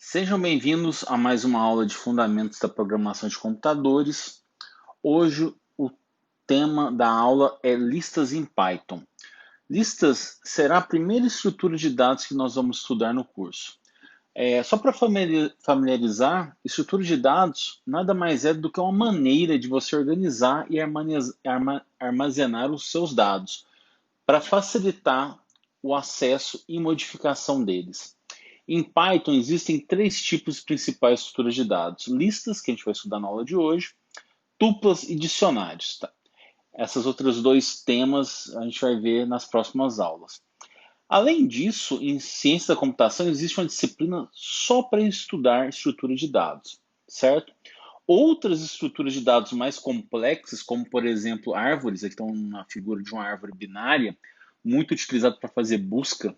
Sejam bem-vindos a mais uma aula de Fundamentos da Programação de Computadores. Hoje o tema da aula é listas em Python. Listas será a primeira estrutura de dados que nós vamos estudar no curso. Só para familiarizar, estrutura de dados nada mais é do que uma maneira de você organizar e armazenar os seus dados, para facilitar o acesso e modificação deles. Em Python existem três tipos principais de estruturas de dados: listas, que a gente vai estudar na aula de hoje, tuplas e dicionários. Tá? Essas outras dois temas a gente vai ver nas próximas aulas. Além disso, em ciência da computação existe uma disciplina só para estudar estrutura de dados, certo? Outras estruturas de dados mais complexas, como por exemplo árvores, aqui estão na figura de uma árvore binária, muito utilizado para fazer busca,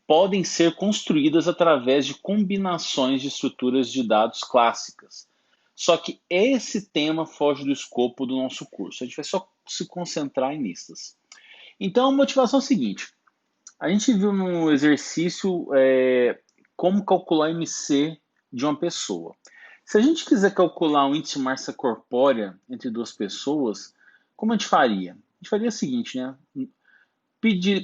podem ser construídas através de combinações de estruturas de dados clássicas. Só que esse tema foge do escopo do nosso curso. A gente vai só se concentrar em listas. Então, a motivação é a seguinte. A gente viu no exercício como calcular o MC de uma pessoa. Se a gente quiser calcular o índice de massa corpórea entre duas pessoas, como a gente faria? A gente faria o seguinte, né?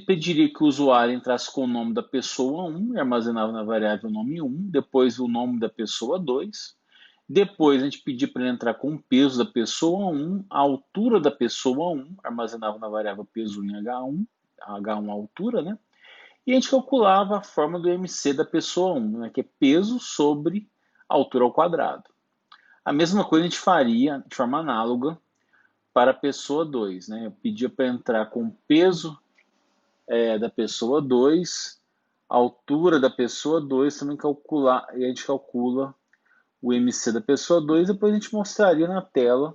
Pediria que o usuário entrasse com o nome da pessoa 1 e armazenava na variável nome 1, depois o nome da pessoa 2. Depois a gente pedia para ele entrar com o peso da pessoa 1, a altura da pessoa 1, armazenava na variável peso em H1, H1 a altura, né? E a gente calculava a forma do MC da pessoa 1, né, que é peso sobre altura ao quadrado. A mesma coisa a gente faria de forma análoga para a pessoa 2, né? Eu pedia para entrar com o peso da pessoa 2, a altura da pessoa 2 também calcular, e a gente calcula o MC da pessoa 2, depois a gente mostraria na tela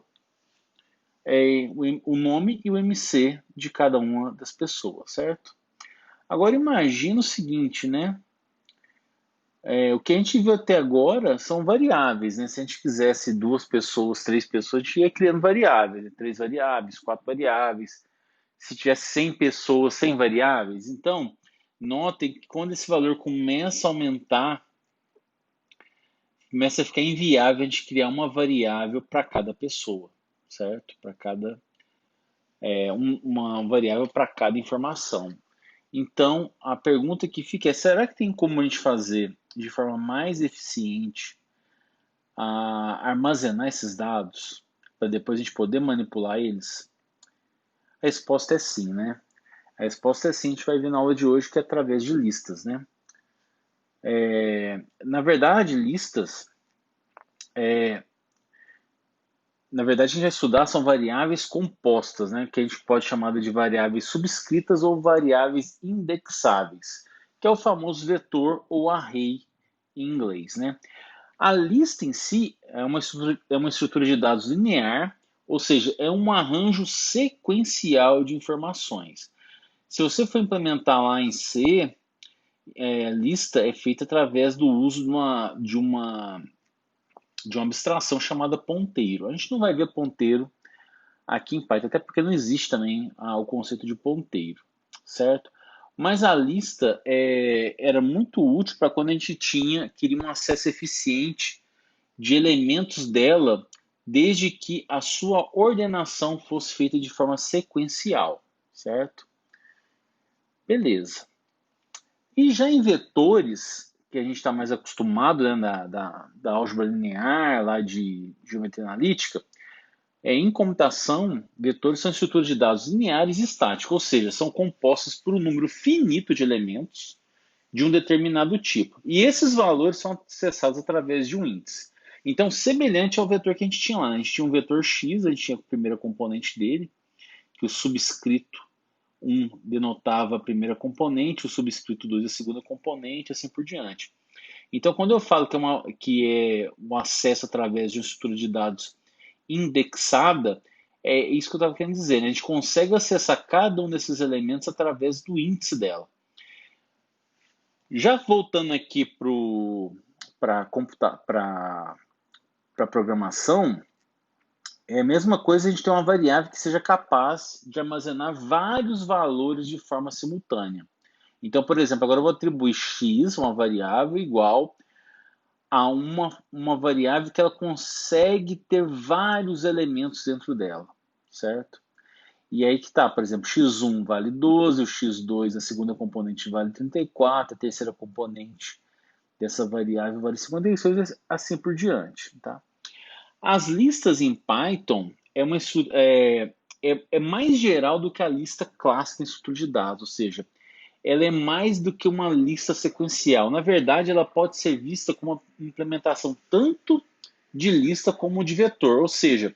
o nome e o MC de cada uma das pessoas, certo? Agora imagina o seguinte, né? O que a gente viu até agora são variáveis, né? Se a gente quisesse duas pessoas, três pessoas, a gente ia criando variáveis, né? Três variáveis, quatro variáveis. Se tivesse 100 pessoas, 100 variáveis. Então, notem que quando esse valor começa a aumentar, começa a ficar inviável a gente criar uma variável para cada pessoa, certo? Para cada uma variável para cada informação. Então, a pergunta que fica é: será que tem como a gente fazer de forma mais eficiente armazenar esses dados para depois a gente poder manipular eles? A resposta é sim, né? A resposta é sim, a gente vai ver na aula de hoje, que é através de listas, né? Na verdade, listas, na verdade, a gente vai estudar são variáveis compostas, né? Que a gente pode chamar de variáveis subscritas ou variáveis indexáveis, que é o famoso vetor ou array em inglês, né? A lista em si é uma estrutura de dados linear, ou seja, é um arranjo sequencial de informações. Se você for implementar lá em C, lista é feita através do uso de uma abstração chamada ponteiro. A gente não vai ver ponteiro aqui em Python, até porque não existe também o conceito de ponteiro, certo? Mas a lista era muito útil para quando a gente queria um acesso eficiente de elementos dela, desde que a sua ordenação fosse feita de forma sequencial, certo? Beleza. E já em vetores, que a gente está mais acostumado, né, da álgebra linear, lá de geometria analítica, em computação, vetores são estruturas de dados lineares e estáticas, ou seja, são compostas por um número finito de elementos de um determinado tipo. E esses valores são acessados através de um índice. Então, semelhante ao vetor que a gente tinha lá, a gente tinha um vetor x, a gente tinha a primeira componente dele, que o subscrito 1 denotava a primeira componente, o subscrito 2 a segunda componente, assim por diante. Então, quando eu falo que é um acesso através de uma estrutura de dados indexada, é isso que eu estava querendo dizer, né? A gente consegue acessar cada um desses elementos através do índice dela. Já voltando aqui para programação, é a mesma coisa a gente ter uma variável que seja capaz de armazenar vários valores de forma simultânea. Então, por exemplo, agora eu vou atribuir x, uma variável, igual a uma variável que ela consegue ter vários elementos dentro dela, certo? E aí que tá, por exemplo, x1 vale 12, o x2, a segunda componente, vale 34, a terceira componente dessa variável vale 56, assim por diante, tá? As listas em Python é mais geral do que a lista clássica em estrutura de dados, ou seja, ela é mais do que uma lista sequencial. Na verdade, ela pode ser vista como uma implementação tanto de lista como de vetor, ou seja,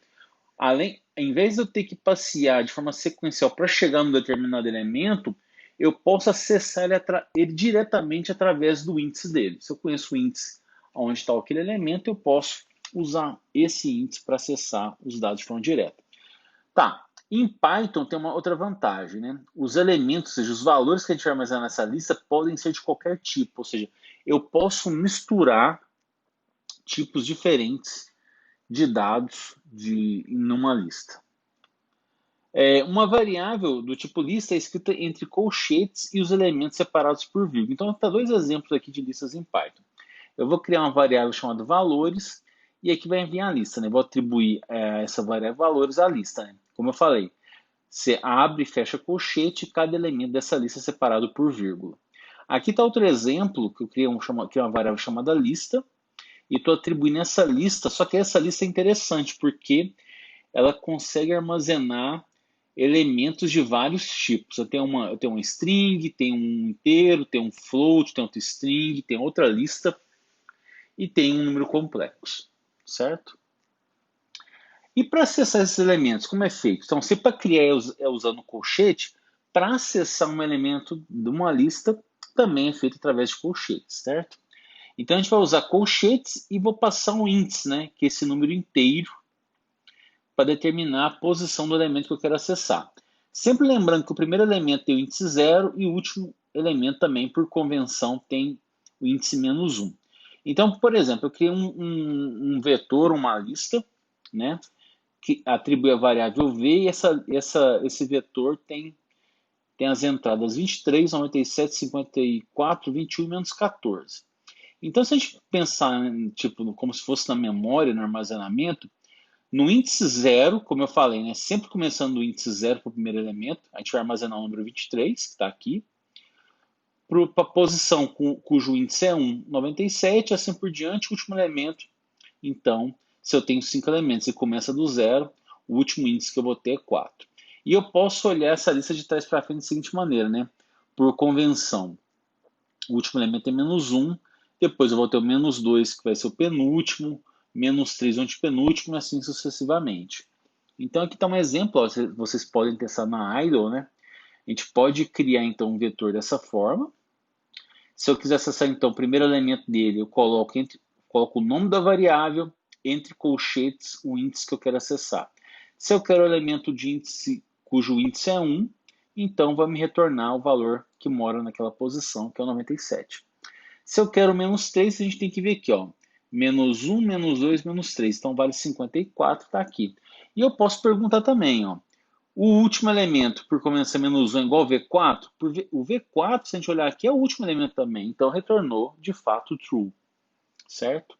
em vez de eu ter que passear de forma sequencial para chegar num determinado elemento, eu posso acessar ele diretamente através do índice dele. Se eu conheço o índice onde está aquele elemento, eu posso usar esse índice para acessar os dados de forma direta. Tá, em Python tem uma outra vantagem, né? Os elementos, ou seja, os valores que a gente vai armazenar nessa lista podem ser de qualquer tipo, ou seja, eu posso misturar tipos diferentes de dados em uma lista. Uma variável do tipo lista é escrita entre colchetes e os elementos separados por vírgula. Então, vou dar dois exemplos aqui de listas em Python. Eu vou criar uma variável chamada valores e aqui vai vir a lista. Né? Vou atribuir essa variável valores à lista. Né? Como eu falei, você abre e fecha colchete e cada elemento dessa lista é separado por vírgula. Aqui está outro exemplo que eu criei uma variável chamada lista e estou atribuindo essa lista, só que essa lista é interessante porque ela consegue armazenar elementos de vários tipos. Eu tenho um string, tem um inteiro, tem um float, tem outro string, tem outra lista e tem um número complexo, certo? E para acessar esses elementos, como é feito? Então, se para criar é usando colchete, para acessar um elemento de uma lista, também é feito através de colchetes, certo? Então, a gente vai usar colchetes e vou passar um índice, né, que é esse número inteiro, para determinar a posição do elemento que eu quero acessar. Sempre lembrando que o primeiro elemento tem o índice 0 e o último elemento também, por convenção, tem o índice menos 1. Então, por exemplo, eu criei um vetor, uma lista, né, que atribui a variável v e esse vetor tem as entradas 23, 97, 54, 21 e menos 14. Então, se a gente pensar tipo, como se fosse na memória, no armazenamento, no índice 0, como eu falei, né, sempre começando do índice 0 para o primeiro elemento, a gente vai armazenar o número 23, que está aqui, para a posição cujo índice é 1, 97, assim por diante, o último elemento. Então, se eu tenho 5 elementos e começa do 0, o último índice que eu vou ter é 4. E eu posso olhar essa lista de trás para frente da seguinte maneira, né? Por convenção. O último elemento é menos 1, depois eu vou ter o menos 2, que vai ser o penúltimo, menos 3 o antepenúltimo, e assim sucessivamente. Então aqui está um exemplo, ó, vocês podem testar na idle, né? A gente pode criar então um vetor dessa forma. Se eu quiser acessar então o primeiro elemento dele, eu coloco o nome da variável, entre colchetes, o índice que eu quero acessar. Se eu quero o elemento de índice cujo índice é 1, então vai me retornar o valor que mora naquela posição, que é o 97. Se eu quero menos 3, a gente tem que ver aqui, ó. Menos 1, menos 2, menos 3. Então vale 54, está aqui. E eu posso perguntar também, ó. O último elemento, por começar menos 1 é igual ao V4? O V4, se a gente olhar aqui, é o último elemento também. Então retornou, de fato, true. Certo?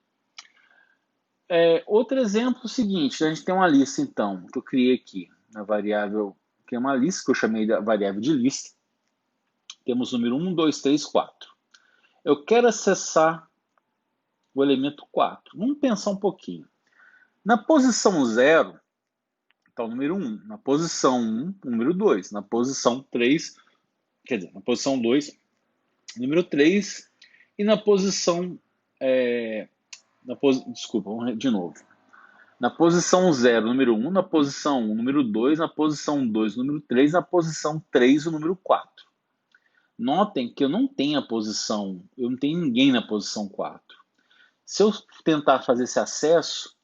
Outro exemplo é o seguinte. A gente tem uma lista, então, que eu criei aqui. Na variável, que é uma lista, que eu chamei de variável de lista. Temos o número 1, 2, 3, 4. Eu quero acessar o elemento 4. Vamos pensar um pouquinho. Na posição 0, está o número 1. Na posição 1, o número 2. Na posição 3, quer dizer, na posição 2, número 3. E na posição... desculpa, vamos de novo. Na posição 0, número 1. Na posição 1, número 2. Na posição 2, número 3. Na posição 3, o número 4. Notem que eu não tenho eu não tenho ninguém na posição 4. Se eu tentar fazer esse acesso,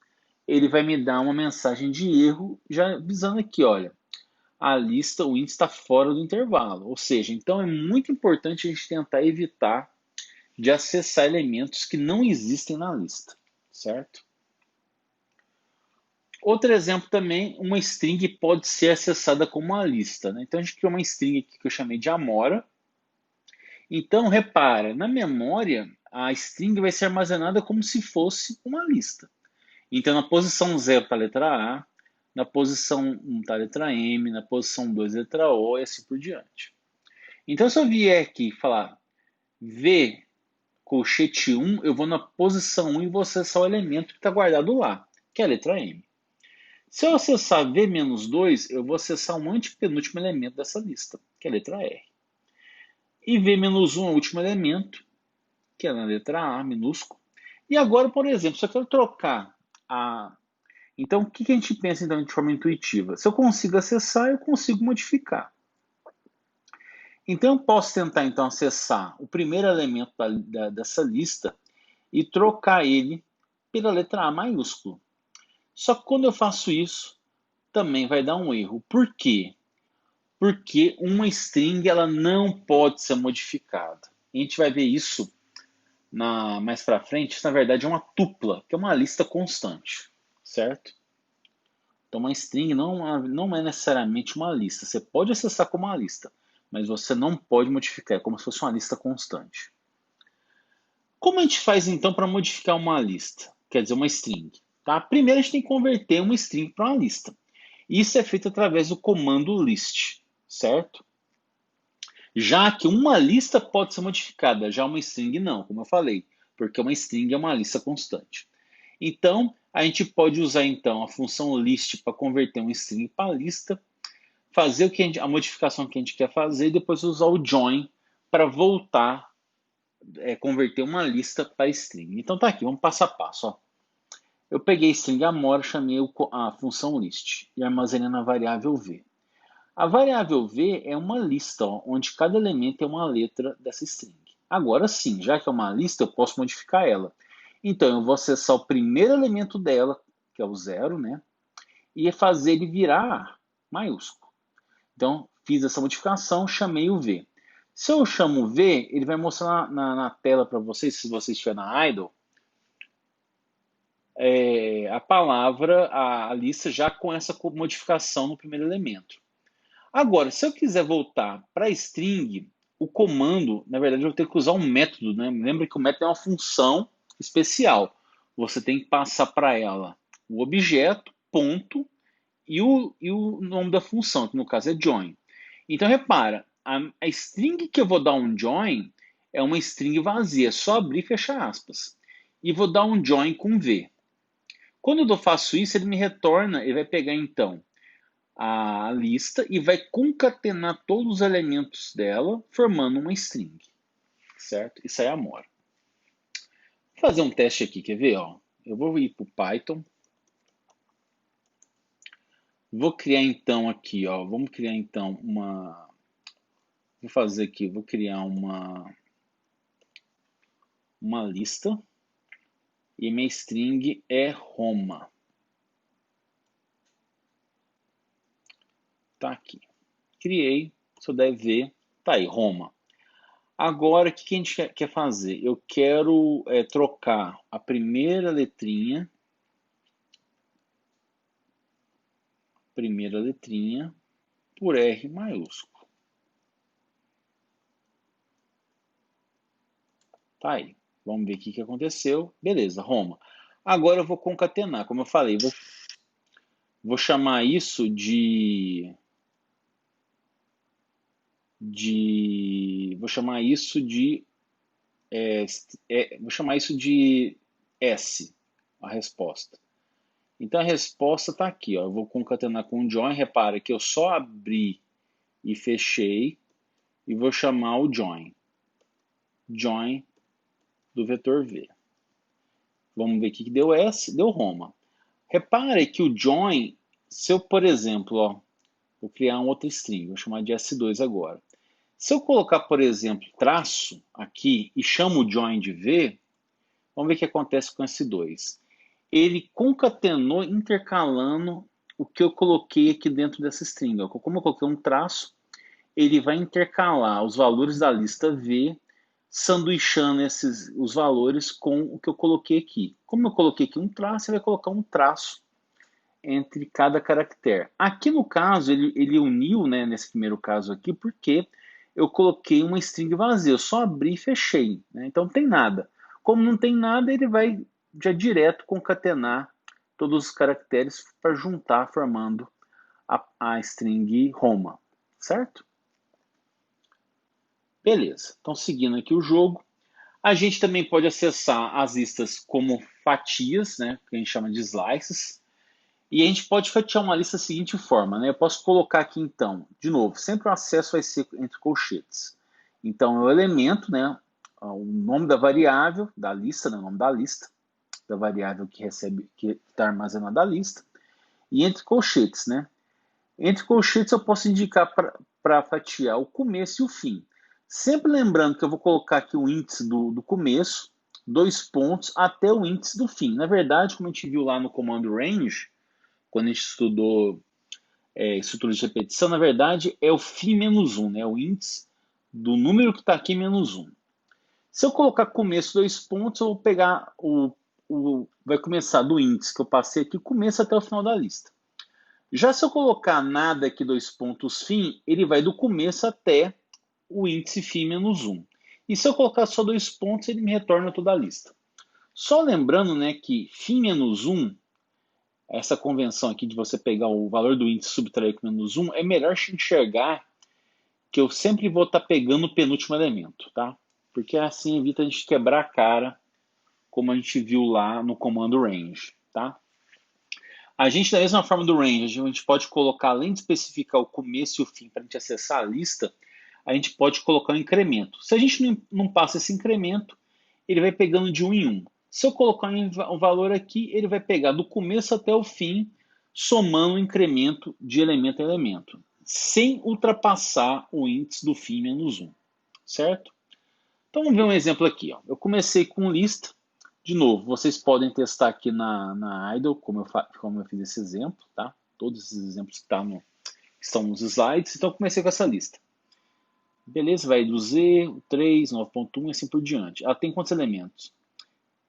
ele vai me dar uma mensagem de erro, já avisando aqui, olha, a lista, o índice está fora do intervalo. Ou seja, então é muito importante a gente tentar evitar de acessar elementos que não existem na lista, certo? Outro exemplo também, uma string pode ser acessada como uma lista. Né? Então a gente criou uma string aqui que eu chamei de Amora, Então, repara, na memória, a string vai ser armazenada como se fosse uma lista. Então, na posição 0 está a letra A, na posição 1 está a letra M, na posição 2 a letra O e assim por diante. Então, se eu vier aqui e falar V colchete 1, eu vou na posição 1 e vou acessar o elemento que está guardado lá, que é a letra M. Se eu acessar V-2, eu vou acessar um antepenúltimo elemento dessa lista, que é a letra R. E V-1 é o último elemento, que é na letra A, minúsculo. E agora, por exemplo, se eu quero trocar a... Então, o que a gente pensa então, de forma intuitiva? Se eu consigo acessar, eu consigo modificar. Então, eu posso tentar então, acessar o primeiro elemento dessa lista e trocar ele pela letra A maiúsculo. Só que quando eu faço isso, também vai dar um erro. Por quê? Porque uma string ela não pode ser modificada. A gente vai ver isso mais para frente. Isso, na verdade, é uma tupla, que é uma lista constante, certo? Então, uma string não é necessariamente uma lista. Você pode acessar como uma lista, mas você não pode modificar. É como se fosse uma lista constante. Como a gente faz, então, para modificar uma lista? Quer dizer, uma string. Tá? Primeiro, a gente tem que converter uma string para uma lista. Isso é feito através do comando list, certo? Já que uma lista pode ser modificada, já uma string não, como eu falei, porque uma string é uma lista constante. Então, a gente pode usar então a função list para converter uma string para lista, fazer a modificação que a gente quer fazer e depois usar o join para voltar converter uma lista para string. Então tá aqui, vamos passo a passo. Ó. Eu peguei string amora, chamei a função list e armazenei na variável v. A variável v é uma lista, ó, onde cada elemento é uma letra dessa string. Agora sim, já que é uma lista, eu posso modificar ela. Então, eu vou acessar o primeiro elemento dela, que é o 0, né? E fazer ele virar maiúsculo. Então, fiz essa modificação, chamei o v. Se eu chamo o v, ele vai mostrar na tela para vocês, se você estiver na idle, a palavra, a lista já com essa modificação no primeiro elemento. Agora, se eu quiser voltar para a string, o comando, na verdade, eu vou ter que usar um método, né? Lembra que o método é uma função especial. Você tem que passar para ela o objeto, ponto, e o nome da função, que no caso é join. Então, repara, a string que eu vou dar um join é uma string vazia, só abrir e fechar aspas. E vou dar um join com V. Quando eu faço isso, ele me retorna, ele vai pegar então a lista e vai concatenar todos os elementos dela, formando uma string, certo? Isso aí é amor. Vou fazer um teste aqui, quer ver? Ó? Eu vou ir para o Python. Vou criar então aqui, ó. Vamos criar então uma... Vou fazer aqui, vou criar uma lista. E minha string é Roma. Tá aqui. Criei, se eu der ver, tá aí, Roma. Agora, o que a gente quer fazer? Eu quero trocar a primeira letrinha por R maiúsculo. Tá aí. Vamos ver o que aconteceu. Beleza, Roma. Agora eu vou concatenar. Como eu falei, vou chamar isso vou chamar isso de S, a resposta. Então a resposta está aqui, ó. Eu vou concatenar com o join. Repara que eu só abri e fechei e vou chamar o join. Join do vetor V. Vamos ver o que deu S, deu Roma. Repare que o join, se eu, por exemplo, ó, vou criar uma outra string, vou chamar de S2 agora. Se eu colocar, por exemplo, traço aqui e chamo o join de V, vamos ver o que acontece com S2. Ele concatenou intercalando o que eu coloquei aqui dentro dessa string. Ó. Como eu coloquei um traço, ele vai intercalar os valores da lista V, sanduichando os valores com o que eu coloquei aqui. Como eu coloquei aqui um traço, ele vai colocar um traço entre cada caractere. Aqui no caso, ele uniu, né, nesse primeiro caso aqui, porque eu coloquei uma string vazia, eu só abri e fechei, né? Então não tem nada. Como não tem nada, ele vai já direto concatenar todos os caracteres para juntar, formando a string Roma, certo? Beleza, então seguindo aqui o jogo, a gente também pode acessar as listas como fatias, né, que a gente chama de slices, e a gente pode fatiar uma lista da seguinte forma, né? Eu posso colocar aqui então, de novo, sempre o acesso vai ser entre colchetes. Então, é o elemento, né, o nome da variável, da lista, né, o nome da lista, da variável que recebe, que está armazenada a lista, e entre colchetes, né? Entre colchetes eu posso indicar para fatiar o começo e o fim. Sempre lembrando que eu vou colocar aqui o índice do começo, 2 pontos, até o índice do fim. Na verdade, como a gente viu lá no comando range, quando a gente estudou estrutura de repetição, na verdade é o fim menos 1, né? O índice do número que está aqui menos 1. Se eu colocar começo 2 pontos, eu vou pegar vai começar do índice que eu passei aqui, começo até o final da lista. Já se eu colocar nada aqui 2 pontos fim, ele vai do começo até o índice fim menos 1. E se eu colocar só 2 pontos, ele me retorna toda a lista. Só lembrando, né, que fim menos 1, essa convenção aqui de você pegar o valor do índice e subtrair com menos 1, é melhor enxergar que eu sempre vou estar pegando o penúltimo elemento, tá? Porque assim evita a gente quebrar a cara, como a gente viu lá no comando range, tá? A gente, da mesma forma do range, a gente pode colocar, além de especificar o começo e o fim para a gente acessar a lista, a gente pode colocar um incremento. Se a gente não passa esse incremento, ele vai pegando de 1 em 1. Se eu colocar um valor aqui, ele vai pegar do começo até o fim, somando o incremento de elemento a elemento, sem ultrapassar o índice do fim menos 1, certo? Então vamos ver um exemplo aqui. Ó. Eu comecei com lista. De novo, vocês podem testar aqui na Idle, como eu fiz esse exemplo, tá? Todos esses exemplos que estão nos slides. Então eu comecei com essa lista. Beleza, vai do Z, 3, 9.1 e assim por diante. Ela tem quantos elementos?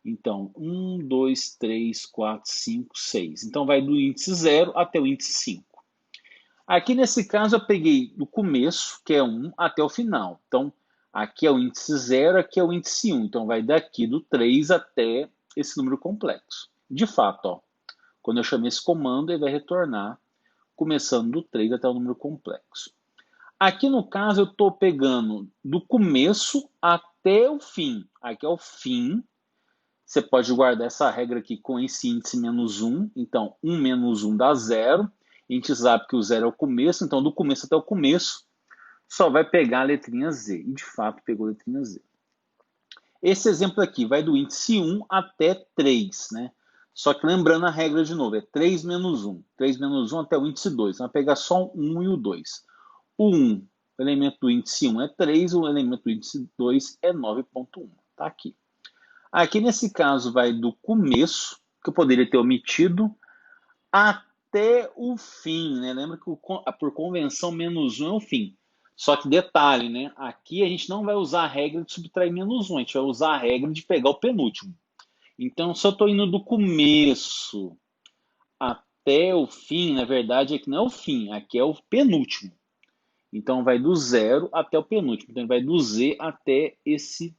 Então, 1, 2, 3, 4, 5, 6. Então, vai do índice 0 até o índice 5. Aqui, nesse caso, eu peguei do começo, que é 1, até o final. Então, aqui é o índice 0, aqui é o índice 1. Então, vai daqui do 3 até esse número complexo. De fato, ó, quando eu chamei esse comando, ele vai retornar começando do 3 até o número complexo. Aqui no caso eu estou pegando do começo até o fim. Aqui é o fim. Você pode guardar essa regra aqui com esse índice menos 1. Então, 1 menos 1 dá 0. A gente sabe que o 0 é o começo, então do começo até o começo só vai pegar a letrinha Z. E de fato pegou a letrinha Z. Esse exemplo aqui vai do índice 1 até 3, né? Só que lembrando a regra de novo, é 3 menos 1. 3 menos 1 até o índice 2. Vai pegar só o 1 e o 2. O 1, o elemento do índice 1 é 3, o elemento do índice 2 é 9.1. Tá aqui. Aqui nesse caso vai do começo, que eu poderia ter omitido, até o fim, né? Lembra que por convenção menos 1 é o fim. Só que detalhe, né? Aqui a gente não vai usar a regra de subtrair menos 1, a gente vai usar a regra de pegar o penúltimo. Então, se eu estou indo do começo até o fim, na verdade aqui não é o fim, aqui é o penúltimo. Então, vai do 0 até o penúltimo. Então, vai do Z até esse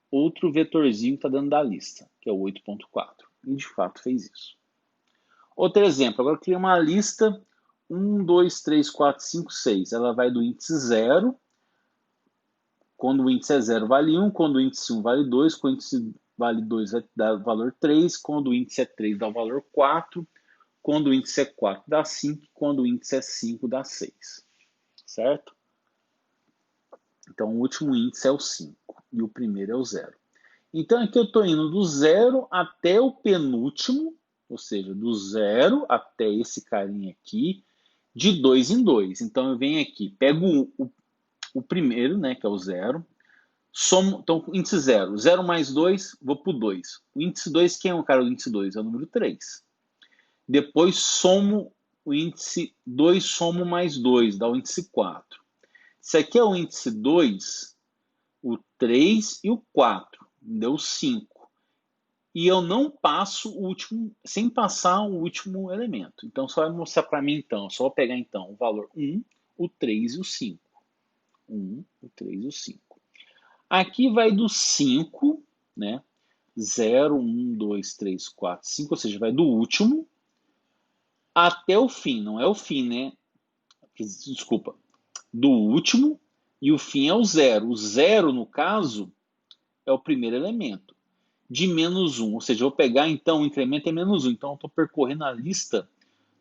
outro vetorzinho que está dando da lista, que é o 8.4. E, de fato, fez isso. Outro exemplo. Agora, eu criei uma lista 1, 2, 3, 4, 5, 6. Ela vai do índice 0. Quando o índice é 0, vale 1. Quando o índice 1, vale 2. Quando o índice vale 2, vai dar o valor 3. Quando o índice é 3, dá o valor 4. Quando o índice é 4, dá 5. Quando o índice é 5, dá 6. Certo? Então, o último índice é o 5 e o primeiro é o 0. Então, aqui eu estou indo do 0 até o penúltimo, ou seja, do 0 até esse carinha aqui, de 2 em 2. Então, eu venho aqui, pego o primeiro, né, que é o 0, somo, então, índice 0. 0 mais 2, vou para o 2. O índice 2, quem é o cara do índice 2? É o número 3. Depois, somo o índice 2, somo mais 2, dá o índice 4. Esse aqui é o índice 2, o 3 e o 4. Deu 5. E eu não passo o último, sem passar o último elemento. Então, só vai mostrar para mim, então. Só vou pegar, então, o valor 1, o 3 e o 5. 1, o 3 e o 5. Aqui vai do 5, né? 0, 1, 2, 3, 4, 5, ou seja, vai do último até o fim. Não é o fim, né? Desculpa. Do último e o fim é o 0. O 0, no caso, é o primeiro elemento. De menos 1, ou seja, eu vou pegar, então, o incremento é menos 1. Então, eu estou percorrendo a lista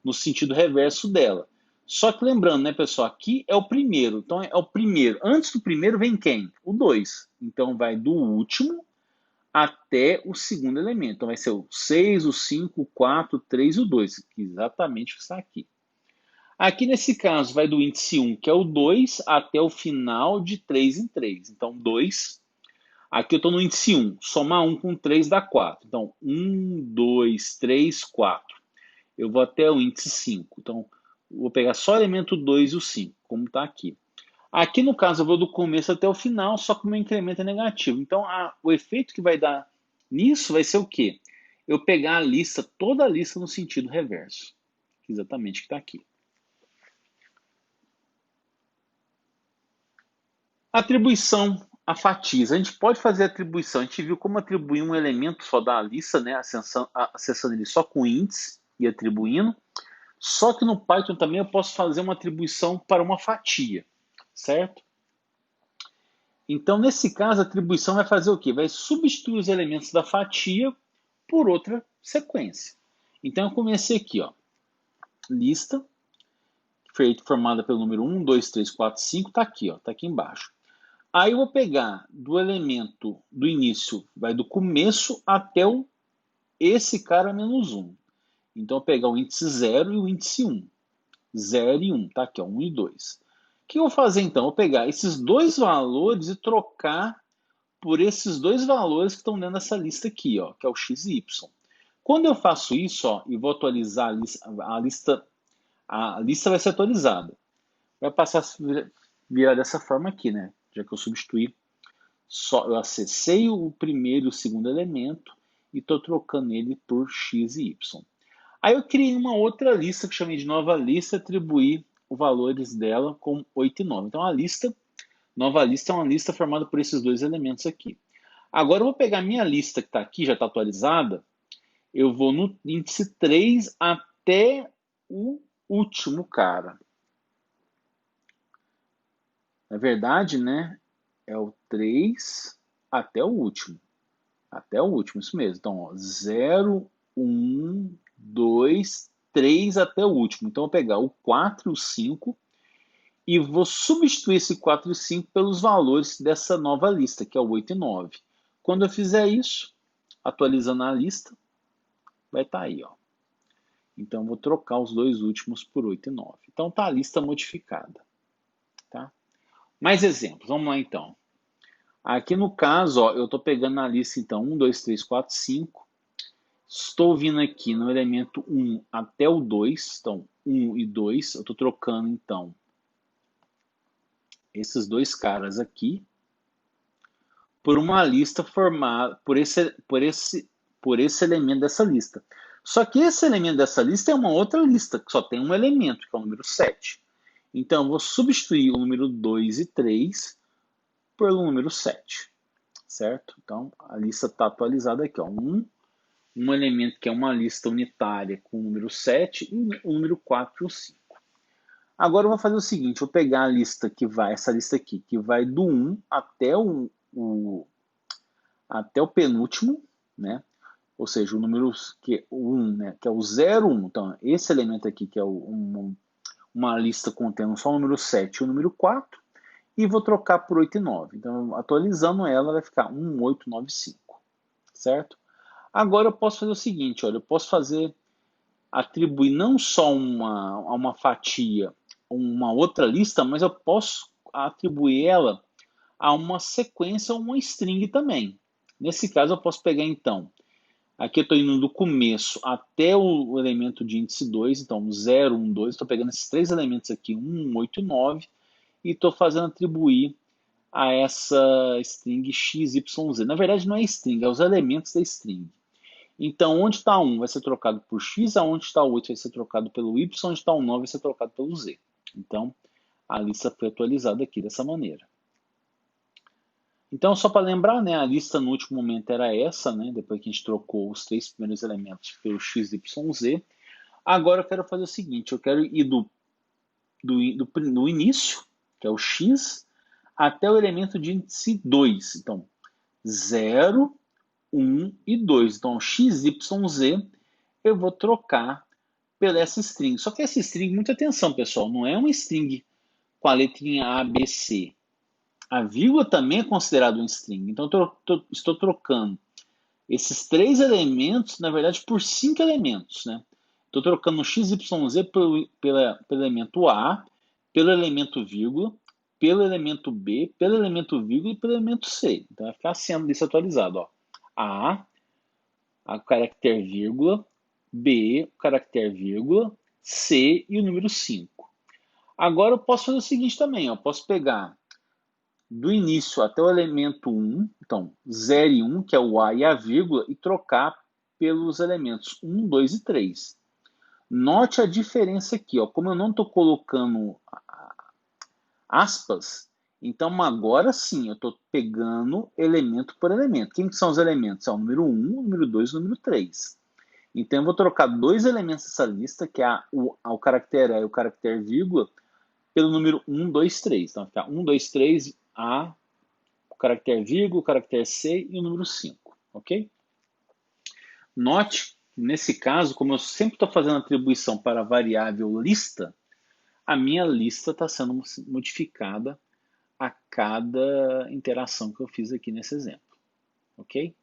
no sentido reverso dela. Só que lembrando, né, pessoal, aqui é o primeiro. Então, é o primeiro. Antes do primeiro vem quem? O 2. Então, vai do último até o segundo elemento. Então, vai ser o 6, o 5, o 4, o 3 e o 2, que é exatamente o que está aqui. Aqui, nesse caso, vai do índice 1, que é o 2, até o final de 3 em 3. Então, 2. Aqui eu estou no índice 1. Somar 1 com 3 dá 4. Então, 1, 2, 3, 4. Eu vou até o índice 5. Então, vou pegar só o elemento 2 e o 5, como está aqui. Aqui, no caso, eu vou do começo até o final, só que o meu incremento é negativo. Então, o efeito que vai dar nisso vai ser o quê? Eu pegar a lista, toda a lista no sentido reverso. Exatamente o que está aqui. Atribuição a fatias. A gente pode fazer atribuição. A gente viu como atribuir um elemento só da lista, né? Acessando ele só com índice e atribuindo. Só que no Python também eu posso fazer uma atribuição para uma fatia, certo? Então, nesse caso, a atribuição vai fazer o quê? Vai substituir os elementos da fatia por outra sequência. Então, eu comecei aqui, ó, lista, formada pelo número 1, 2, 3, 4, 5, está aqui, ó, tá aqui embaixo. Aí eu vou pegar do elemento do início, vai do começo até esse cara menos 1. Então, eu vou pegar o índice 0 e o índice 1. 0 e 1, tá aqui, ó, 1 e 2. O que eu vou fazer então? Eu vou pegar esses dois valores e trocar por esses dois valores que estão dentro dessa lista aqui, ó, que é o x e y. Quando eu faço isso, ó, e vou atualizar a lista vai ser atualizada. Vai passar a virar dessa forma aqui, né? Já que eu substituí, eu acessei o primeiro e o segundo elemento e estou trocando ele por x e y. Aí eu criei uma outra lista que chamei de nova lista, atribuí os valores dela com 8 e 9. Então a nova lista é uma lista formada por esses dois elementos aqui. Agora eu vou pegar a minha lista que está aqui, já está atualizada, eu vou no índice 3 até o último cara. Na verdade, né, é o 3 até o último. Até o último, isso mesmo. Então, 0, 1, 2, 3 até o último. Então, eu vou pegar o 4 e o 5 e vou substituir esse 4 e 5 pelos valores dessa nova lista, que é o 8 e 9. Quando eu fizer isso, atualizando a lista, vai estar aí, ó. Então, eu vou trocar os dois últimos por 8 e 9. Então, está a lista modificada. Tá? Mais exemplos, vamos lá então. Aqui no caso, ó, eu estou pegando na lista, então, 1, 2, 3, 4, 5. Estou vindo aqui no elemento 1 até o 2. Então, 1 e 2. Eu estou trocando, então, esses dois caras aqui por uma lista formada por esse elemento dessa lista. Só que esse elemento dessa lista é uma outra lista, que só tem um elemento, que é o número 7. Então, eu vou substituir o número 2 e 3 pelo número 7. Certo? Então, a lista está atualizada aqui. Ó. Um elemento que é uma lista unitária com o número 7 e o número 4 e o 5. Agora eu vou fazer o seguinte, vou pegar a lista que vai, essa lista aqui, que vai do 1 até até o penúltimo, né? Ou seja, o número o 1, né? Que é o 0, 1. Então, esse elemento aqui, que é uma lista contendo só o número 7 e o número 4, e vou trocar por 8 e 9. Então, atualizando ela, vai ficar 1, 8, 9, 5. Certo? Agora eu posso fazer o seguinte, olha, eu posso atribuir não só uma fatia, uma outra lista, mas eu posso atribuir ela a uma sequência ou uma string também. Nesse caso, eu posso pegar, então, aqui eu estou indo do começo até o elemento de índice 2, então 0, 1, 2, estou pegando esses três elementos aqui, 1, 8 e 9, e estou fazendo atribuir a essa string XYZ. Na verdade, não é string, é os elementos da string. Então, onde está 1 vai ser trocado por x, aonde está o 8 vai ser trocado pelo y, onde está o 9 vai ser trocado pelo z. Então, a lista foi atualizada aqui dessa maneira. Então, só para lembrar, né, a lista no último momento era essa, né, depois que a gente trocou os 3 primeiros elementos pelo x, y, z. Agora eu quero fazer o seguinte, eu quero ir do início, que é o x, até o elemento de índice 2. Então, 0, 1 e 2. Então, x, y, z, eu vou trocar pela essa string. Só que essa string, muita atenção, pessoal, não é uma string com a letrinha A, B, C. A vírgula também é considerada um string. Então, estou trocando esses 3 elementos, na verdade, por 5 elementos. Né? Estou trocando o x, y, z pelo elemento A, pelo elemento vírgula, pelo elemento B, pelo elemento vírgula e pelo elemento C. Então, vai ficar sendo isso atualizado. Ó. A caractere vírgula, B, o caractere vírgula, C e o número 5. Agora eu posso fazer o seguinte também. Eu posso pegar do início até o elemento 1, então 0 e 1, que é o A e a vírgula, e trocar pelos elementos 1, 2 e 3. Note a diferença aqui, ó, como eu não estou colocando aspas, então agora sim eu estou pegando elemento por elemento. Quem são os elementos? É o número 1, o número 2 e o número 3. Então eu vou trocar 2 elementos dessa lista, que é o caractere A e o caractere vírgula, pelo número 1, 2, 3. Então vai ficar 1, 2, 3, A, o caractere vírgula, o caractere C e o número 5, ok? Note, nesse caso, como eu sempre estou fazendo atribuição para a variável lista, a minha lista está sendo modificada a cada interação que eu fiz aqui nesse exemplo, ok?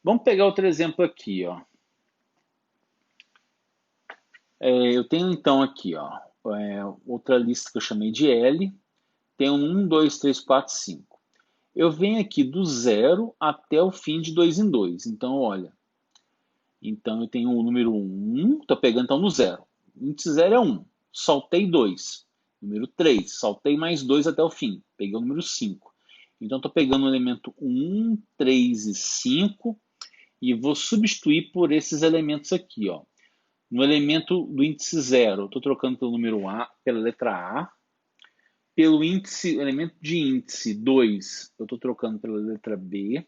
Vamos pegar outro exemplo aqui, ó. Eu tenho então aqui, ó, outra lista que eu chamei de L, tem 1, 2, 3, 4, 5. Eu venho aqui do 0 até o fim de 2 em 2. Então, olha. Então, eu tenho o número 1, estou pegando então no 0. O índice 0 é 1. Saltei 2. Número 3, saltei mais 2 até o fim. Peguei o número 5. Então, estou pegando o elemento 1, 3 e 5 e vou substituir por esses elementos aqui, ó. No elemento do índice 0, estou trocando pelo número A, pela letra A. Pelo elemento de índice 2, eu estou trocando pela letra B.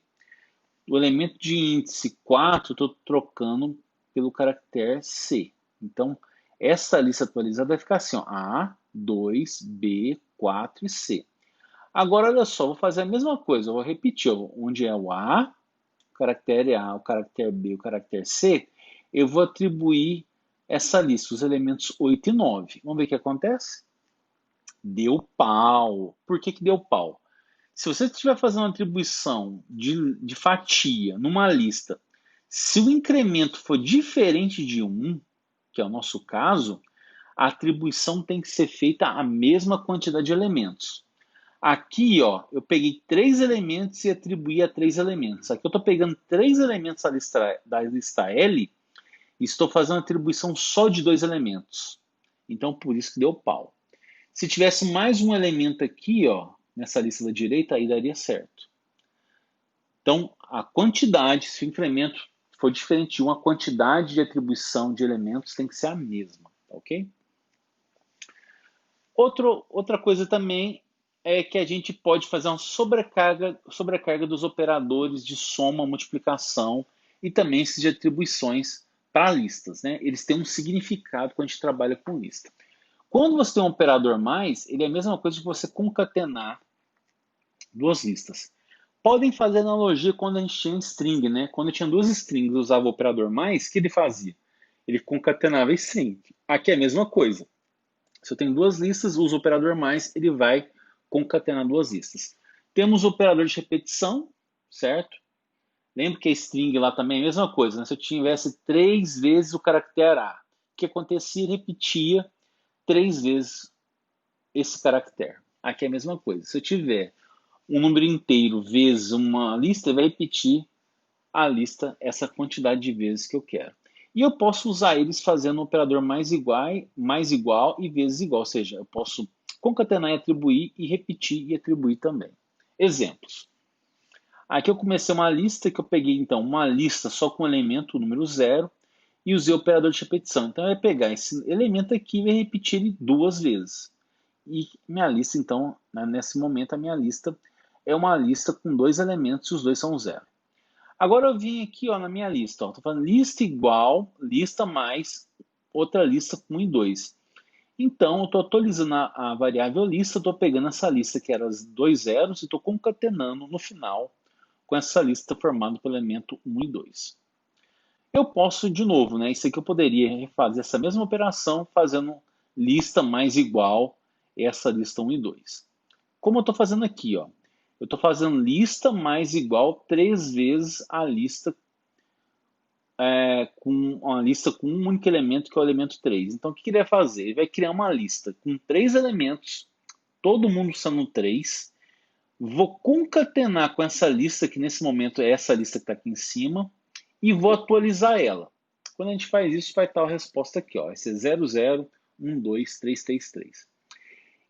O elemento de índice 4, eu estou trocando pelo caractere C. Então, essa lista atualizada vai ficar assim, ó, A, 2, B, 4 e C. Agora, olha só, vou fazer a mesma coisa, eu vou repetir, ó, onde é o A, o caractere A, o caractere B, o caractere C, eu vou atribuir essa lista, os elementos 8 e 9. Vamos ver o que acontece? Deu pau. Por que deu pau? Se você estiver fazendo uma atribuição de fatia numa lista, se o incremento for diferente de 1, que é o nosso caso, a atribuição tem que ser feita a mesma quantidade de elementos. Aqui, ó, eu peguei 3 elementos e atribuí a 3 elementos. Aqui eu estou pegando 3 elementos da lista L e estou fazendo atribuição só de 2 elementos. Então, por isso que deu pau. Se tivesse mais um elemento aqui, ó, nessa lista da direita, aí daria certo. Então, a quantidade, se o incremento for diferente de 1, a quantidade de atribuição de elementos tem que ser a mesma, ok? Outra coisa também é que a gente pode fazer uma sobrecarga dos operadores de soma, multiplicação e também esses de atribuições para listas. Né? Eles têm um significado quando a gente trabalha com lista. Quando você tem um operador mais, ele é a mesma coisa que você concatenar duas listas. Podem fazer analogia quando a gente tinha string, né? Quando eu tinha duas strings e usava o operador mais, o que ele fazia? Ele concatenava string. Aqui é a mesma coisa. Se eu tenho duas listas, uso o operador mais, ele vai concatenar duas listas. Temos o operador de repetição, certo? Lembra que a string lá também é a mesma coisa, né? Se eu tivesse 3 vezes o caractere A, o que acontecia? Ele repetia 3 vezes esse caractere. Aqui é a mesma coisa. Se eu tiver um número inteiro vezes uma lista, vai repetir a lista essa quantidade de vezes que eu quero. E eu posso usar eles fazendo um operador mais igual e vezes igual, ou seja, eu posso concatenar e atribuir e repetir e atribuir também. Exemplos. Aqui eu comecei uma lista que eu peguei, então, uma lista só com o elemento, o número 0, e usei o operador de repetição. Então, eu vou pegar esse elemento aqui e vou repetir ele 2 vezes. e minha lista, então, né, nesse momento, a minha lista é uma lista com dois elementos e os dois são zero. Agora eu vim aqui ó, na minha lista, estou falando lista igual, lista mais outra lista com 1 e 2. Então, eu estou atualizando a variável lista, estou pegando essa lista que era os dois zeros e estou concatenando no final com essa lista formada pelo elemento 1 e 2. Eu posso, de novo, né? Isso aqui eu poderia refazer essa mesma operação fazendo lista mais igual essa lista 1 e 2. Como eu estou fazendo aqui, ó, eu estou fazendo lista mais igual 3 vezes a lista com uma lista com um único elemento, que é o elemento 3. Então, o que ele vai fazer? Ele vai criar uma lista com 3 elementos, todo mundo sendo 3. Vou concatenar com essa lista, que nesse momento é essa lista que está aqui em cima, e vou atualizar ela. Quando a gente faz isso, vai estar a resposta aqui, ó. Vai ser 0, 0, 1, 2, 3, 3, 3.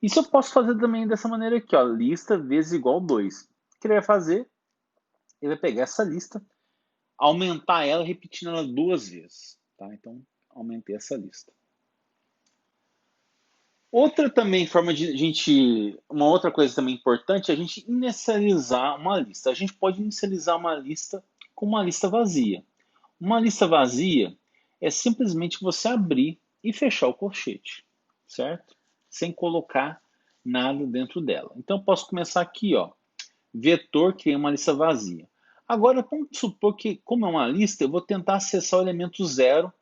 Isso eu posso fazer também dessa maneira aqui, ó. Lista vezes igual 2. O que ele vai fazer? Ele vai pegar essa lista, aumentar ela repetindo ela 2 vezes. Tá? Então, aumentei essa lista. Outra também forma de a gente, uma outra coisa também importante é a gente inicializar uma lista. A gente pode inicializar uma lista com uma lista vazia. Uma lista vazia é simplesmente você abrir e fechar o colchete, certo? Sem colocar nada dentro dela. Então eu posso começar aqui, ó, vetor, criei uma lista vazia. Agora vamos supor que, como é uma lista, eu vou tentar acessar o elemento 0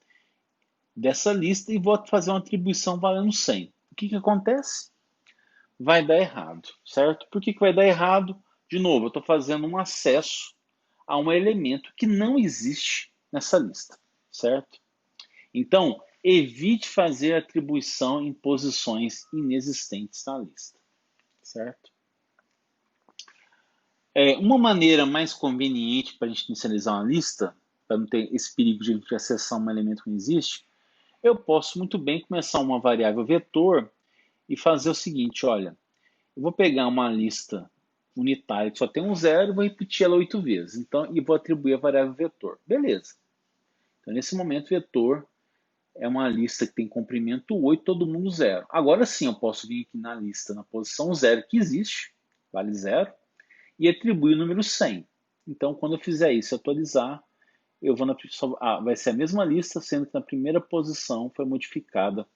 dessa lista e vou fazer uma atribuição valendo 100. O que acontece? Vai dar errado, certo? Por que vai dar errado? De novo, eu estou fazendo um acesso a um elemento que não existe nessa lista, certo? Então, evite fazer atribuição em posições inexistentes na lista, certo? Uma maneira mais conveniente para a gente inicializar uma lista, para não ter esse perigo de a gente acessar um elemento que não existe, eu posso muito bem começar uma variável vetor e fazer o seguinte, olha, eu vou pegar uma lista unitária que só tem um zero e vou repetir ela 8 vezes. Então, e vou atribuir a variável vetor. Beleza. Então, nesse momento, vetor é uma lista que tem comprimento 8, todo mundo zero. Agora sim, eu posso vir aqui na lista, na posição 0 que existe, vale 0, e atribuir o número 100. Então, quando eu fizer isso, atualizar, eu vou vai ser a mesma lista, sendo que na primeira posição foi modificada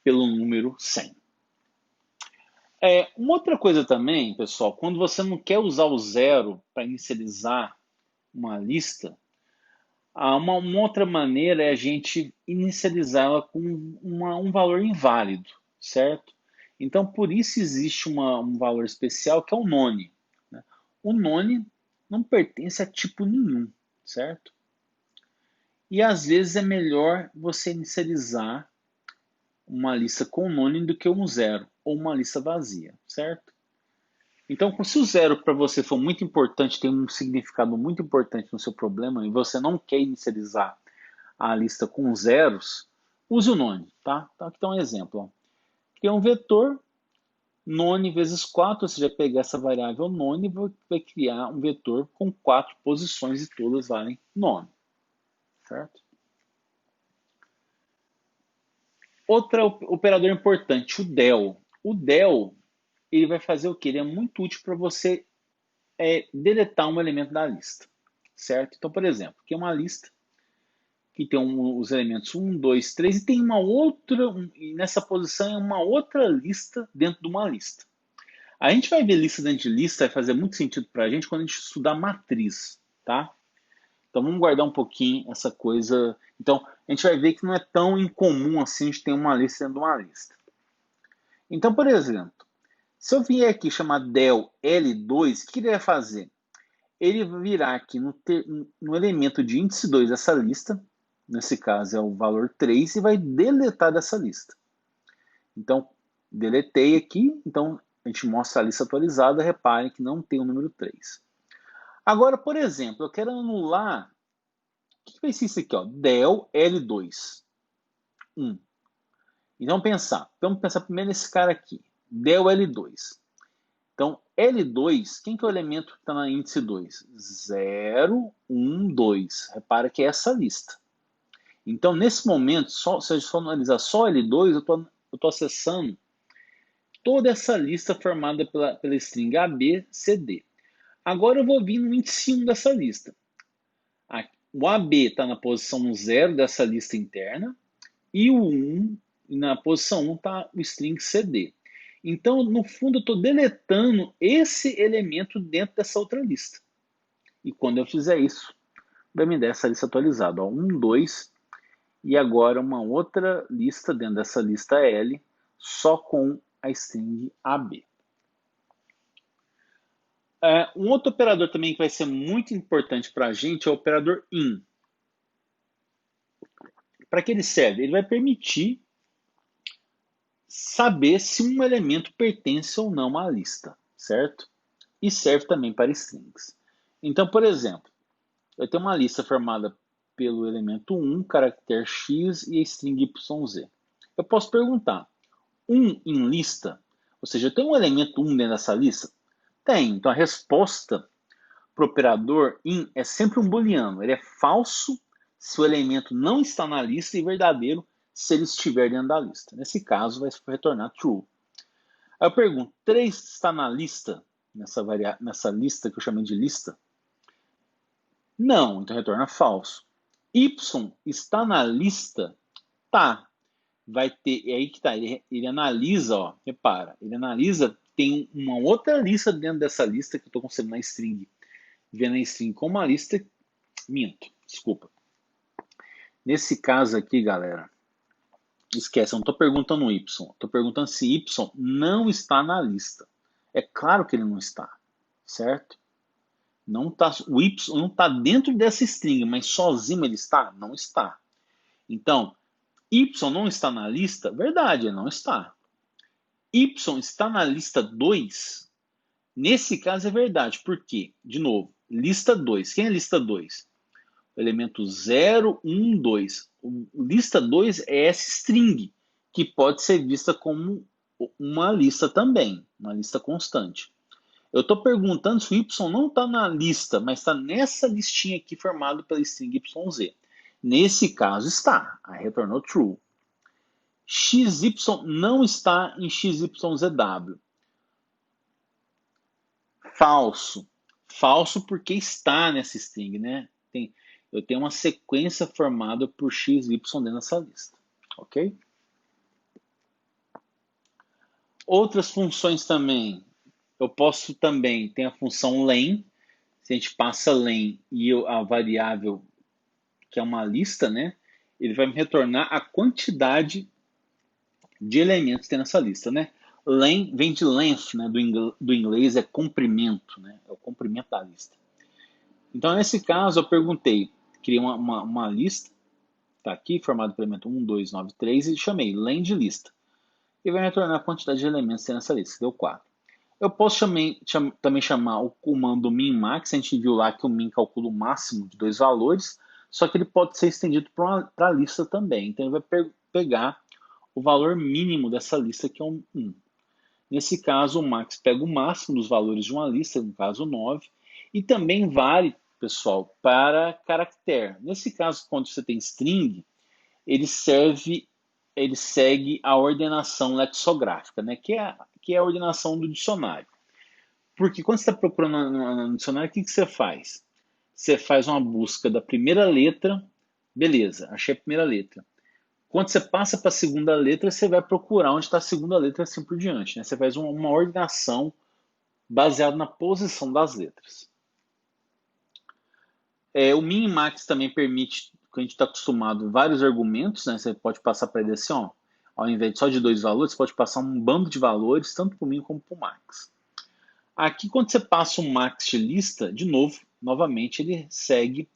pelo número 100. Uma outra coisa também, pessoal, quando você não quer usar o zero para inicializar uma lista, uma outra maneira é a gente inicializá-la com um valor inválido, certo? Então, por isso existe um valor especial que é o none. Né? O none não pertence a tipo nenhum, certo? E às vezes é melhor você inicializar uma lista com none do que um zero, ou uma lista vazia, certo? Então, se o zero para você for muito importante, tem um significado muito importante no seu problema, e você não quer inicializar a lista com zeros, use o none, tá? Então, aqui está um exemplo. Ó. Cria um vetor, none vezes 4, você vai pegar essa variável none e vai criar um vetor com 4 posições e todas valem none, certo? Outra operador importante, o del. O del, ele vai fazer o quê? Ele é muito útil para você deletar um elemento da lista, certo? Então, por exemplo, aqui é uma lista que tem os elementos 1, 2, 3 e tem uma outra, e nessa posição é uma outra lista dentro de uma lista. A gente vai ver lista dentro de lista, vai fazer muito sentido para a gente quando a gente estudar matriz, tá? Então vamos guardar um pouquinho essa coisa. Então a gente vai ver que não é tão incomum assim a gente ter uma lista dentro de uma lista. Então, por exemplo, se eu vier aqui chamar del L2, o que ele vai fazer? Ele vai virar aqui no elemento de índice 2 dessa lista, nesse caso é o valor 3, e vai deletar dessa lista. Então, deletei aqui, então a gente mostra a lista atualizada, reparem que não tem o número 3. Agora, por exemplo, eu quero anular, o que vai ser isso aqui? Ó? Del L2, 1. Então, vamos pensar primeiro nesse cara aqui, del L2. Então, L2, quem que é o elemento que está na índice 2? 0, 1, 2. Repara que é essa lista. Então, nesse momento, se a gente for analisar só L2, eu estou acessando toda essa lista formada pela string AB, CD. Agora eu vou vir no índice 1 dessa lista. O AB está na posição 0 dessa lista interna e o 1, na posição 1 está o string CD. Então, no fundo, eu estou deletando esse elemento dentro dessa outra lista. E quando eu fizer isso, vai me dar essa lista atualizada. 1, 2, e agora uma outra lista dentro dessa lista L, só com a string AB. Um outro operador também que vai ser muito importante para a gente é o operador IN. Para que ele serve? Ele vai permitir saber se um elemento pertence ou não à lista, certo? E serve também para strings. Então, por exemplo, eu tenho uma lista formada pelo elemento 1, caractere x e a string yz. Eu posso perguntar, 1 em lista? Ou seja, eu tenho um elemento 1 dentro dessa lista? Tem. Então, a resposta para o operador in é sempre um booleano. Ele é falso se o elemento não está na lista e verdadeiro se ele estiver dentro da lista. Nesse caso, vai retornar true. Aí eu pergunto, 3 está na lista, nessa lista que eu chamei de lista? Não, então retorna falso. Y está na lista? Tá. Vai ter, é aí que tá, ele analisa, ó, repara, ele analisa, tem uma outra lista dentro dessa lista que eu estou considerando na string. Vendo a string como uma lista, minto, desculpa. Nesse caso aqui, galera, esquece, eu não estou perguntando y, estou perguntando se y não está na lista. É claro que ele não está, certo? Não tá, o y não está dentro dessa string, mas sozinho ele está? Não está. Então, y não está na lista? Verdade, ele não está. Y está na lista 2? Nesse caso é verdade, por quê? De novo, lista 2. Quem é lista 2? O elemento 0, 1, 2. Lista 2 é essa string, que pode ser vista como uma lista também, uma lista constante. Eu estou perguntando se o y não está na lista, mas está nessa listinha aqui formada pela string yz. Nesse caso está, aí retornou true. XY não está em XYZW. Falso. Falso porque está nessa string, né? Eu tenho uma sequência formada por x, y dentro dessa lista, ok? Outras funções também. Eu posso também ter a função len. Se a gente passa len e a variável, que é uma lista, né? Ele vai me retornar a quantidade de elementos que tem nessa lista, né? Len vem de length, né? Do inglês é comprimento, né? É o comprimento da lista. Então, nesse caso, eu perguntei, criei uma lista, está aqui, formado pelo elemento 1, 2, 9, 3, e chamei len de lista. E vai retornar a quantidade de elementos que tem nessa lista, que deu 4. Eu posso também chamar o comando min-max, a gente viu lá que o min calcula o máximo de 2 valores, só que ele pode ser estendido para a lista também. Então, ele vai pegar o valor mínimo dessa lista, que é um 1. Nesse caso, o max pega o máximo dos valores de uma lista, no caso 9, e também vale, pessoal, para caractere. Nesse caso, quando você tem string, ele segue a ordenação lexicográfica, né? que é a ordenação do dicionário. Porque quando você está procurando no dicionário, o que você faz? Você faz uma busca da primeira letra, beleza, achei a primeira letra. Quando você passa para a segunda letra, você vai procurar onde está a segunda letra, assim por diante. Né? Você faz uma ordenação baseada na posição das letras. O min e max também permite, que a gente está acostumado, vários argumentos. Né? Você pode passar para ele assim, ó, ao invés de só de 2 valores, você pode passar um bando de valores, tanto para o min como para o max. Aqui, quando você passa um max de lista, de novo, novamente, ele segue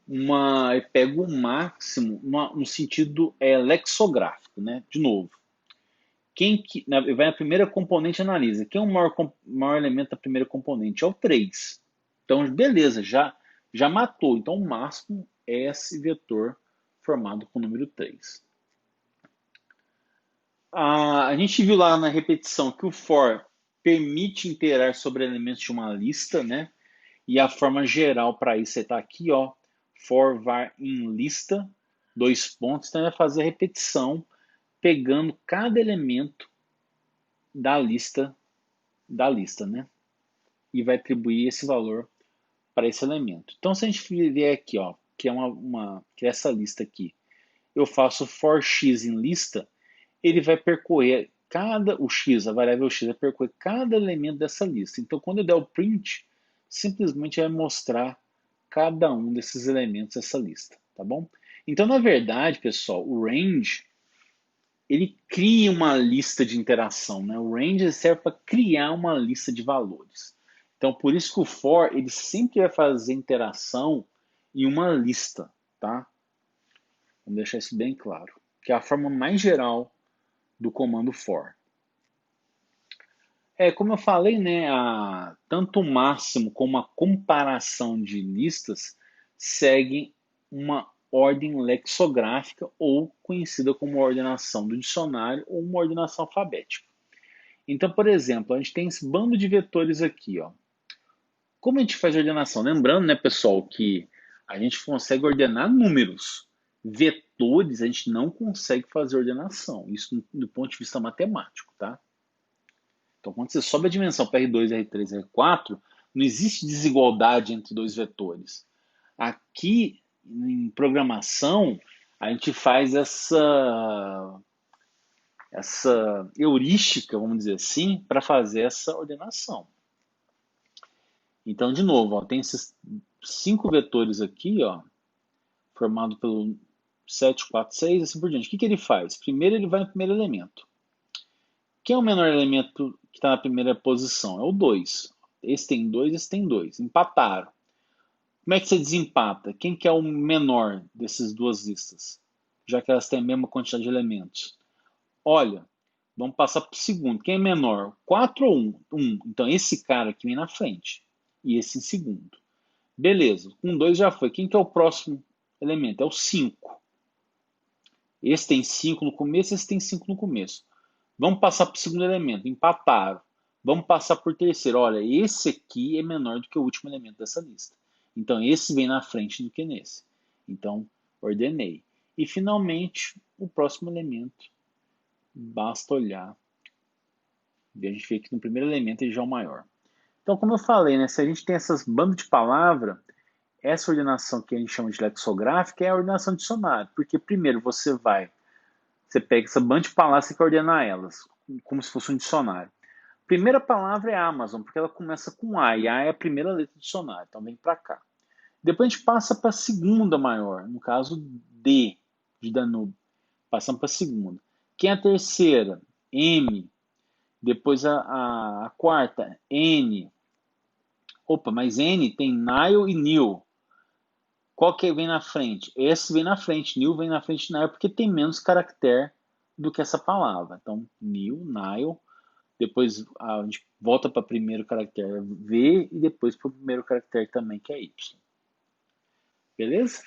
ele pega o máximo no sentido lexográfico, né? De novo. Vai na primeira componente e analisa. Quem é o maior elemento da primeira componente? É o 3. Então, beleza, já matou. Então, o máximo é esse vetor formado com o número 3. A gente viu lá na repetição que o for permite iterar sobre elementos de uma lista, né? E a forma geral para isso está aqui, ó. For var in lista, 2 pontos. Então, vai fazer a repetição pegando cada elemento da lista, né? E vai atribuir esse valor para esse elemento. Então, se a gente vier aqui, ó, que é que é essa lista aqui, eu faço for x em lista, ele vai percorrer o x, a variável x, vai percorrer cada elemento dessa lista. Então, quando eu der o print, simplesmente vai mostrar cada um desses elementos dessa lista, tá bom? Então, na verdade, pessoal, o range ele cria uma lista de interação, né? O range serve para criar uma lista de valores. Então, por isso que o for ele sempre vai fazer interação em uma lista, tá? Vamos deixar isso bem claro, que é a forma mais geral do comando for. Como eu falei, né, tanto o máximo como a comparação de listas seguem uma ordem lexicográfica ou conhecida como ordenação do dicionário ou uma ordenação alfabética. Então, por exemplo, a gente tem esse bando de vetores aqui, ó. Como a gente faz a ordenação? Lembrando, né, pessoal, que a gente consegue ordenar números. Vetores, a gente não consegue fazer ordenação. Isso do ponto de vista matemático, tá? Então, quando você sobe a dimensão para R2, R3, R4, não existe desigualdade entre dois vetores. Aqui, em programação, a gente faz essa heurística, vamos dizer assim, para fazer essa ordenação. Então, de novo, ó, tem esses 5 vetores aqui, ó, formado pelo 7, 4, 6, assim por diante. O que ele faz? Primeiro ele vai no primeiro elemento. Quem é o menor elemento que está na primeira posição? É o 2. Esse tem 2, esse tem 2. Empataram. Como é que você desempata? Quem que é o menor dessas duas listas? Já que elas têm a mesma quantidade de elementos. Olha, vamos passar para o segundo. Quem é menor? 4 ou 1? 1. Então esse cara aqui vem na frente. E esse em segundo. Beleza, com 2 já foi. Quem que é o próximo elemento? É o 5. Esse tem 5 no começo, esse tem 5 no começo. Vamos passar para o segundo elemento. Empataram. Vamos passar por terceiro. Olha, esse aqui é menor do que o último elemento dessa lista. Então, esse vem na frente do que nesse. Então, ordenei. E, finalmente, o próximo elemento. Basta olhar. E a gente vê que no primeiro elemento ele já é o maior. Então, como eu falei, né, se a gente tem essas bandas de palavra, essa ordenação que a gente chama de lexicográfica é a ordenação de dicionário. Porque, primeiro, você pega essa banda de palavras e quer ordenar elas, como se fosse um dicionário. Primeira palavra é Amazon, porque ela começa com A, e A é a primeira letra do dicionário, então vem para cá. Depois a gente passa para a segunda maior, no caso D, de Danube. Passamos para a segunda. Quem é a terceira? M. Depois a quarta, N. Opa, mas N tem Nile e Nil. Qual que vem na frente? Esse vem na frente, Nil vem na frente de Nile, porque tem menos caractere do que essa palavra. Então, Nil, Nile. Depois a gente volta para o primeiro caractere V e depois para o primeiro caractere também, que é Y. Beleza?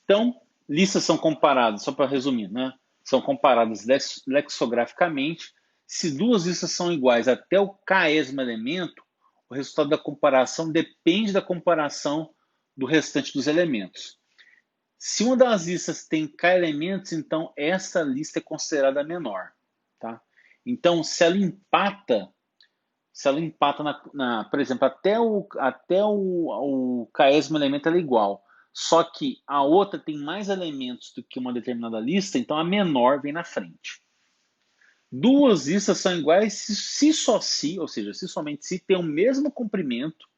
Então, listas são comparadas, só para resumir, né? São comparadas lexicograficamente. Se duas listas são iguais até o késimo elemento, o resultado da comparação depende da comparação do restante dos elementos. Se uma das listas tem k elementos, então essa lista é considerada menor. Tá? Então, se ela empata por exemplo, até o késimo elemento é igual, só que a outra tem mais elementos do que uma determinada lista, então a menor vem na frente. Duas listas são iguais se só se, ou seja, se somente se tem o mesmo comprimento,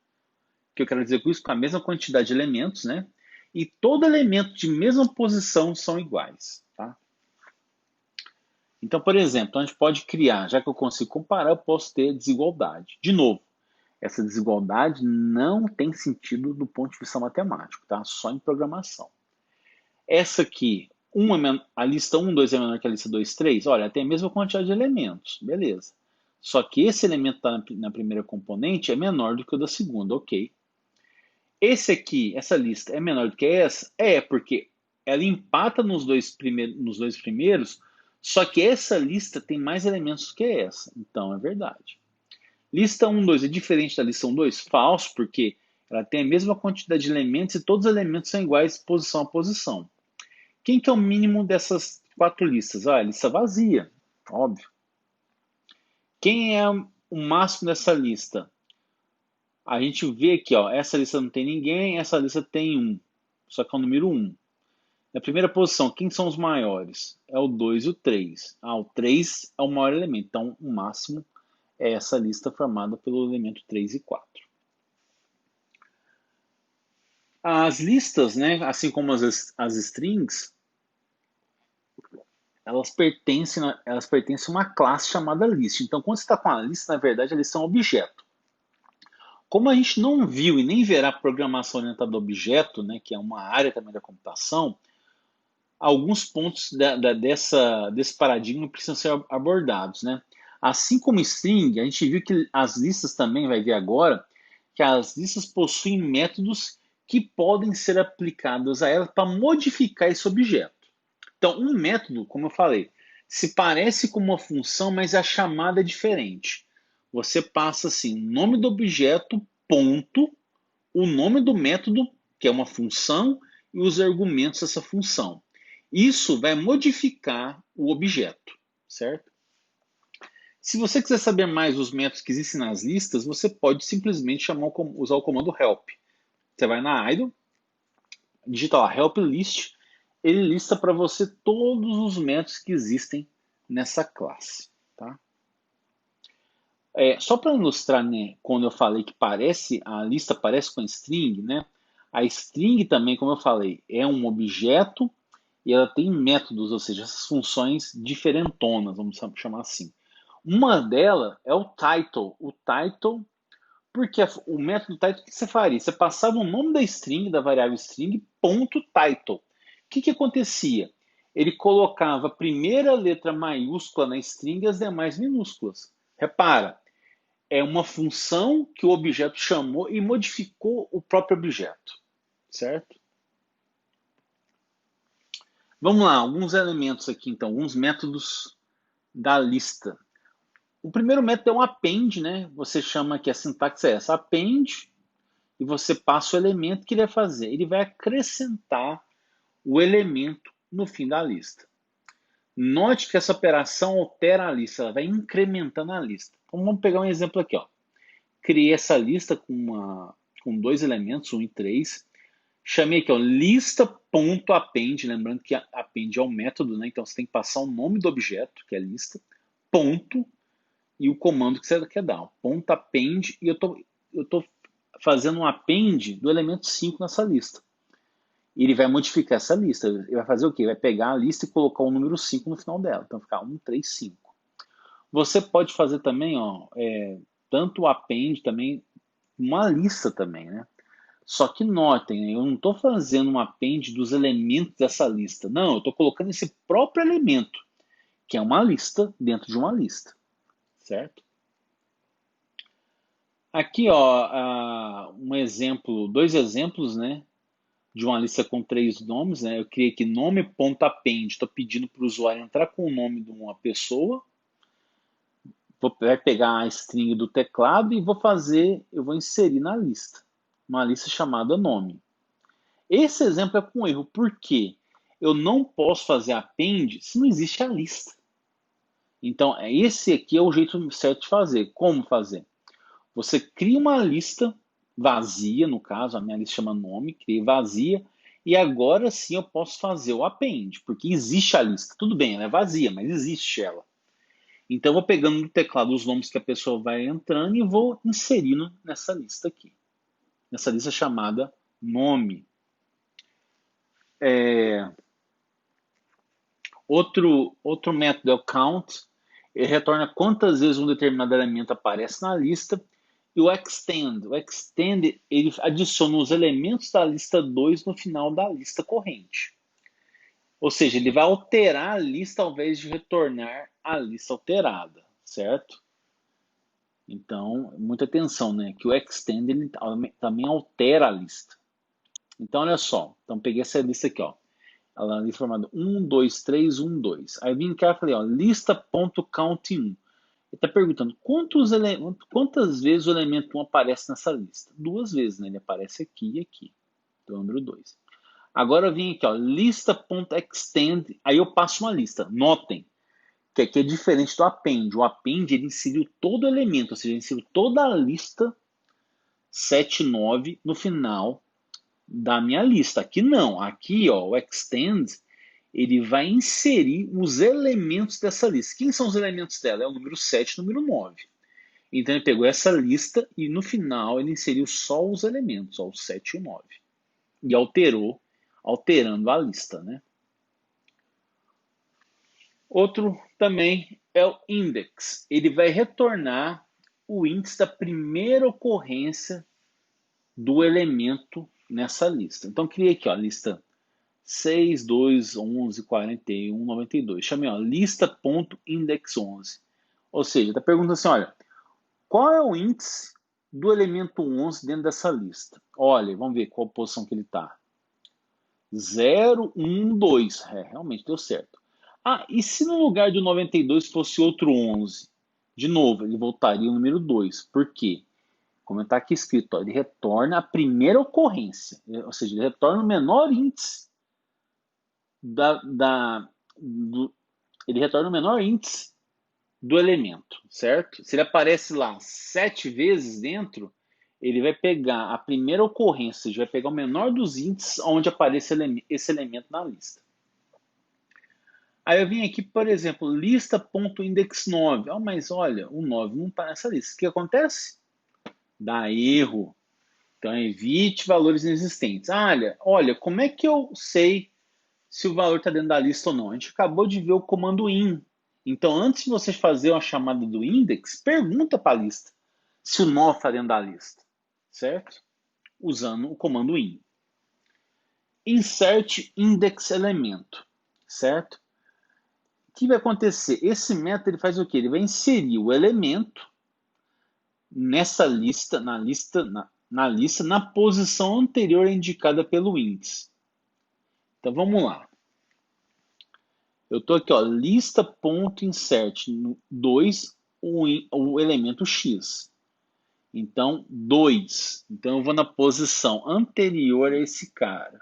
que eu quero dizer com isso, com a mesma quantidade de elementos, né? E todo elemento de mesma posição são iguais, tá? Então, por exemplo, a gente pode criar, já que eu consigo comparar, eu posso ter desigualdade. De novo, essa desigualdade não tem sentido do ponto de vista matemático, tá? Só em programação. Essa aqui, a lista 1, 2 é menor que a lista 2, 3, olha, tem a mesma quantidade de elementos, beleza. Só que esse elemento está na primeira componente é menor do que o da segunda, ok. Esse aqui, essa lista, é menor do que essa? É, porque ela empata nos dois primeiros, só que essa lista tem mais elementos do que essa. Então, é verdade. Lista 1, 2 é diferente da lista 1, 2? Falso, porque ela tem a mesma quantidade de elementos e todos os elementos são iguais posição a posição. Quem que é o mínimo dessas 4 listas? Ah, a lista vazia, óbvio. Quem é o máximo dessa lista? A gente vê aqui, ó, essa lista não tem ninguém, essa lista tem um. Só que é o número 1. Na primeira posição, quem são os maiores? É o 2 e o 3. Ah, o 3 é o maior elemento. Então, o máximo é essa lista formada pelo elemento 3 e 4. As listas, né, assim como as strings, elas pertencem a uma classe chamada list. Então, quando você está com a lista, na verdade, eles são objeto. Como a gente não viu e nem verá programação orientada a objeto, né, que é uma área também da computação, alguns pontos desse paradigma precisam ser abordados, né? Assim como string, a gente viu que as listas também, vai ver agora, que as listas possuem métodos que podem ser aplicados a elas para modificar esse objeto. Então, um método, como eu falei, se parece com uma função, mas a chamada é diferente. Você passa assim, nome do objeto, ponto, o nome do método, que é uma função, e os argumentos dessa função. Isso vai modificar o objeto, certo? Se você quiser saber mais dos métodos que existem nas listas, você pode simplesmente usar o comando help. Você vai na idle, digita lá help list, ele lista para você todos os métodos que existem nessa classe. Tá? Só para ilustrar, né, quando eu falei que a lista parece com a string, né? A string também, como eu falei, é um objeto e ela tem métodos, ou seja, essas funções diferentonas, vamos chamar assim. Uma delas é o title. O title, porque o método title, o que você faria? Você passava o nome da string, da variável string, ponto title. O que acontecia? Ele colocava a primeira letra maiúscula na string e as demais minúsculas. Repara, é uma função que o objeto chamou e modificou o próprio objeto, certo? Vamos lá, alguns elementos aqui, então, alguns métodos da lista. O primeiro método é um append, né? Você chama que a sintaxe é essa, append, e você passa o elemento que ele vai fazer. Ele vai acrescentar o elemento no fim da lista. Note que essa operação altera a lista, ela vai incrementando a lista. Então vamos pegar um exemplo aqui, ó. Criei essa lista com dois elementos, 1 e 3. Chamei aqui, ó, lista.append, lembrando que append é um método, né? Então você tem que passar o nome do objeto, que é lista, ponto, e o comando que você quer dar. Ponto append, e eu tô fazendo um append do elemento 5 nessa lista. E ele vai modificar essa lista. Ele vai fazer o quê? Vai pegar a lista e colocar o número 5 no final dela. Então, ficar 1, 3, 5. Você pode fazer também, ó, tanto o append também, uma lista também, né? Só que notem, eu não estou fazendo um append dos elementos dessa lista. Não, eu estou colocando esse próprio elemento, que é uma lista dentro de uma lista, certo? Aqui, ó, dois exemplos, né, de uma lista com 3 nomes, né? Eu criei aqui nome.append, estou pedindo para o usuário entrar com o nome de uma pessoa, vai pegar a string do teclado e eu vou inserir na lista, uma lista chamada nome. Esse exemplo é com erro, por quê? Eu não posso fazer append se não existe a lista. Então, esse aqui é o jeito certo de fazer. Como fazer? Você cria uma lista vazia, no caso, a minha lista chama nome, criei vazia, e agora sim eu posso fazer o append, porque existe a lista. Tudo bem, ela é vazia, mas existe ela. Então eu vou pegando no teclado os nomes que a pessoa vai entrando e vou inserindo nessa lista aqui. Nessa lista chamada nome. Outro método é o count. Ele retorna quantas vezes um determinado elemento aparece na lista. E o extend. O extend, ele adiciona os elementos da lista 2 no final da lista corrente. Ou seja, ele vai alterar a lista ao invés de retornar a lista alterada, certo? Então, muita atenção, né? Que o extend ele também altera a lista. Então, olha só. Então, peguei essa lista aqui, ó. Ela ali formada 1, 2, 3, 1, 2. Aí vim cá e falei, ó, lista.count1. Ele está perguntando quantas vezes o elemento 1 aparece nessa lista? 2 vezes, né? Ele aparece aqui e aqui. Então, número 2. Agora eu vim aqui, ó, lista.extend. Aí eu passo uma lista. Notem que aqui é diferente do append. O append ele inseriu todo o elemento, ou seja, ele inseriu toda a lista 7, 9 no final da minha lista. Aqui não. Aqui, ó, o extend, ele vai inserir os elementos dessa lista. Quem são os elementos dela? É o número 7 e o número 9. Então ele pegou essa lista e no final ele inseriu só os elementos, ó, o 7 e o 9. E alterando a lista, né? Outro também é o index. Ele vai retornar o índice da primeira ocorrência do elemento nessa lista. Então, criei aqui ó, a lista 6, 2, 11, 41, 92. Chamei ó, lista.index11. Ou seja, está perguntando assim, olha, qual é o índice do elemento 11 dentro dessa lista? Olha, vamos ver qual posição que ele está. 0, 1, 2. Realmente deu certo. Ah, e se no lugar do 92 fosse outro 11? De novo, ele voltaria ao número 2. Por quê? Como está aqui escrito, ó, ele retorna a primeira ocorrência. Ou seja, ele retorna o menor índice ele retorna o menor índice do elemento, certo? Se ele aparece lá 7 vezes dentro, ele vai pegar a primeira ocorrência, ou seja, vai pegar o menor dos índices onde aparece esse elemento na lista. Aí eu vim aqui, por exemplo, lista.index9. Mas olha, o 9 não está nessa lista. O que acontece? Dá erro. Então, evite valores inexistentes. Olha, como é que eu sei se o valor está dentro da lista ou não? A gente acabou de ver o comando in. Então, antes de você fazer uma chamada do index, pergunta para a lista se o nó está dentro da lista, certo? Usando o comando in. Insert index elemento, certo? O que vai acontecer? Esse método ele faz o quê? Ele vai inserir o elemento nessa lista, na lista, na posição anterior indicada pelo índice. Então vamos lá. Eu estou aqui, ó, lista.insert 2, o elemento x. Então, 2. Então eu vou na posição anterior a esse cara.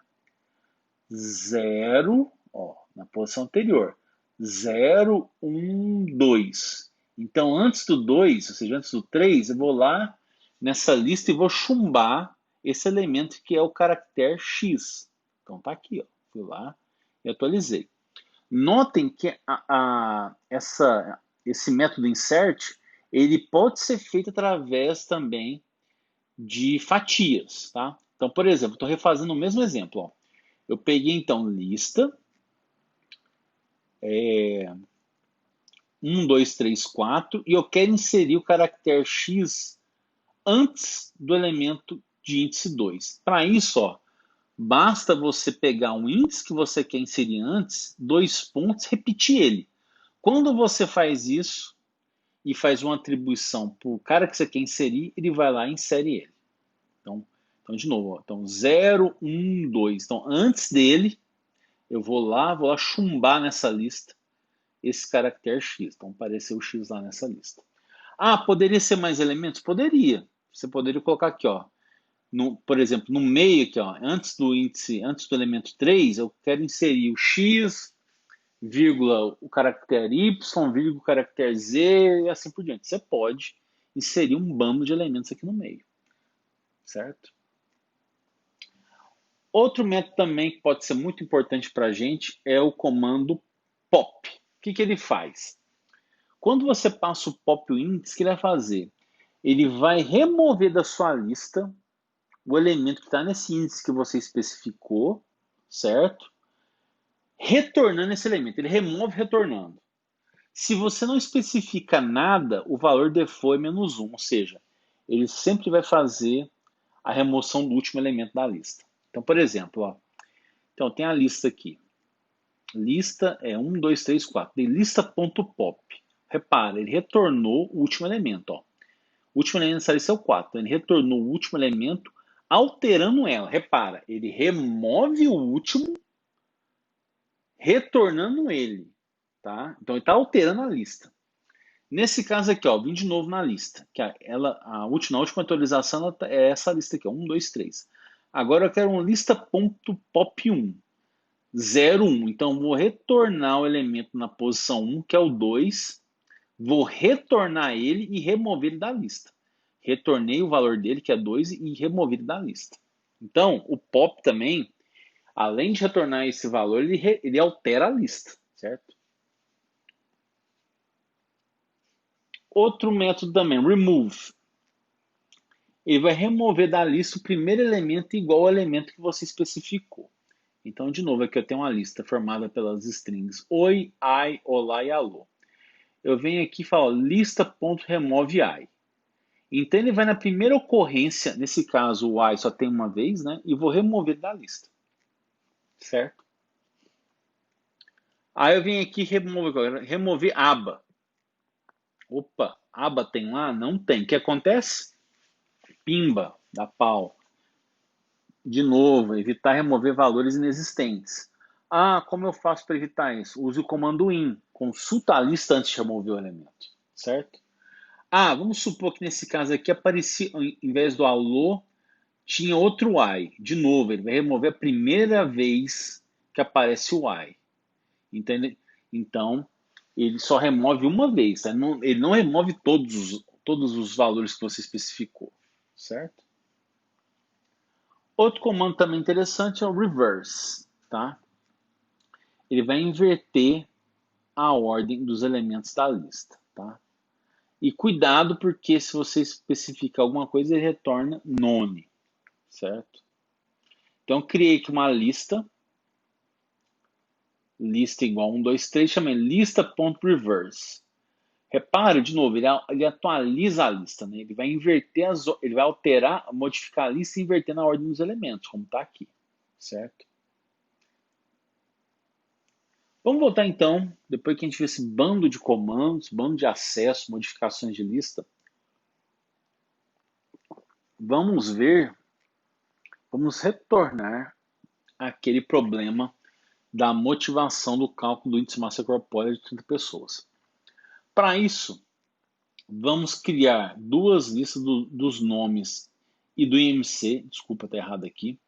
0, ó, na posição anterior. 0, 1, 2. Então, antes do 2, ou seja, antes do 3, eu vou lá nessa lista e vou chumbar esse elemento que é o caractere X. Então, tá aqui, ó. Fui lá e atualizei. Notem que esse método insert, ele pode ser feito através também de fatias, tá? Então, por exemplo, estou refazendo o mesmo exemplo, ó. Eu peguei, então, lista 1, 2, 3, 4 e eu quero inserir o caractere X antes do elemento de índice 2. Para isso, ó, basta você pegar um índice que você quer inserir antes, 2 pontos, repetir ele. Quando você faz isso e faz uma atribuição para o cara que você quer inserir, ele vai lá e insere ele. Então de novo, ó, então 0, 1, 2. Então, antes dele, eu vou lá chumbar nessa lista esse caractere X. Então, apareceu o X lá nessa lista. Poderia ser mais elementos? Poderia. Você poderia colocar aqui, ó, por exemplo, no meio aqui, ó, antes do elemento 3, eu quero inserir o X, vírgula, o caractere Y, vírgula, o caractere Z e assim por diante. Você pode inserir um bando de elementos aqui no meio, certo? Outro método também que pode ser muito importante para a gente é o comando pop. O que ele faz? Quando você passa o pop índice, o que ele vai fazer? Ele vai remover da sua lista o elemento que está nesse índice que você especificou, certo? Retornando esse elemento. Ele remove retornando. Se você não especifica nada, o valor default é -1, ou seja, ele sempre vai fazer a remoção do último elemento da lista. Então, por exemplo, ó, então tem a lista aqui. Lista é 1, 2, 3, 4. De lista.pop. Repara, ele retornou o último elemento. Ó. O último elemento dessa lista é o 4. Então, ele retornou o último elemento alterando ela. Repara, ele remove o último, retornando ele. Tá? Então, ele está alterando a lista. Nesse caso aqui, ó, vim de novo na lista. Que a última atualização é essa lista aqui, ó, 1, 2, 3. Agora eu quero uma lista.pop1. 0, 1. Então, vou retornar o elemento na posição 1, que é o 2. Vou retornar ele e remover ele da lista. Retornei o valor dele, que é 2, e removi ele da lista. Então, o pop também, além de retornar esse valor, ele altera a lista, certo? Outro método também, remove. Ele vai remover da lista o primeiro elemento igual ao elemento que você especificou. Então, de novo, aqui eu tenho uma lista formada pelas strings oi, ai, olá e alô. Eu venho aqui e falo lista.removeI. Então, ele vai na primeira ocorrência, nesse caso o ai só tem uma vez, né? E vou remover da lista, certo? Aí eu venho aqui e remover aba. Opa, aba tem lá? Não tem. O que acontece? Pimba, dá pau. De novo, evitar remover valores inexistentes. Ah, como eu faço para evitar isso? Use o comando in. Consulta a lista antes de remover o elemento, certo? Ah, vamos supor que nesse caso aqui aparecia, em vez do alô, tinha outro I. De novo, ele vai remover a primeira vez que aparece o I. Entende? Então, ele só remove uma vez. Tá? Ele não remove todos os valores que você especificou, certo? Outro comando também interessante é o reverse, tá? Ele vai inverter a ordem dos elementos da lista, tá? E cuidado porque se você especificar alguma coisa, ele retorna nome, certo? Então, eu criei aqui uma lista igual 1, 2, 3, chamei lista.reverse. Repare, de novo, ele atualiza a lista, né? Ele vai inverter, ele vai alterar, modificar a lista e inverter na ordem dos elementos, como está aqui, certo? Vamos voltar então, depois que a gente viu esse bando de comandos, bando de acesso, modificações de lista, vamos retornar àquele problema da motivação do cálculo do índice massa corpórea de 30 pessoas. Para isso, vamos criar duas listas dos nomes e do IMC, desculpa estar errado aqui,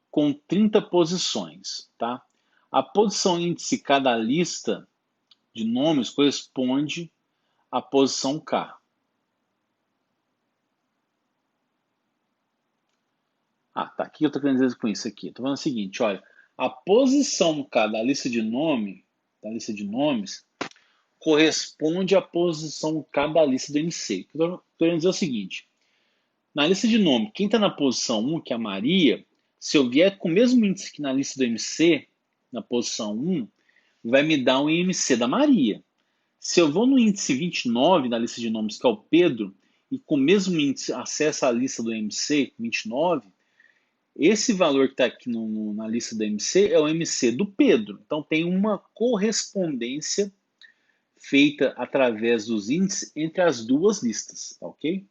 com 30 posições, tá? A posição índice cada lista de nomes corresponde à posição K. Ah, tá. O que eu estou querendo dizer com isso aqui? Estou falando o seguinte, olha, a posição K da lista de nomes, corresponde à posição K da lista do MC. O que eu estou querendo dizer é o seguinte, na lista de nome, quem está na posição 1, que é a Maria, se eu vier com o mesmo índice que na lista do MC, na posição 1, vai me dar um IMC da Maria. Se eu vou no índice 29, na lista de nomes, que é o Pedro, e com o mesmo índice acesso à lista do MC, 29, esse valor que está aqui na lista do MC é o MC do Pedro. Então tem uma correspondência feita através dos índices entre as duas listas, tá ok?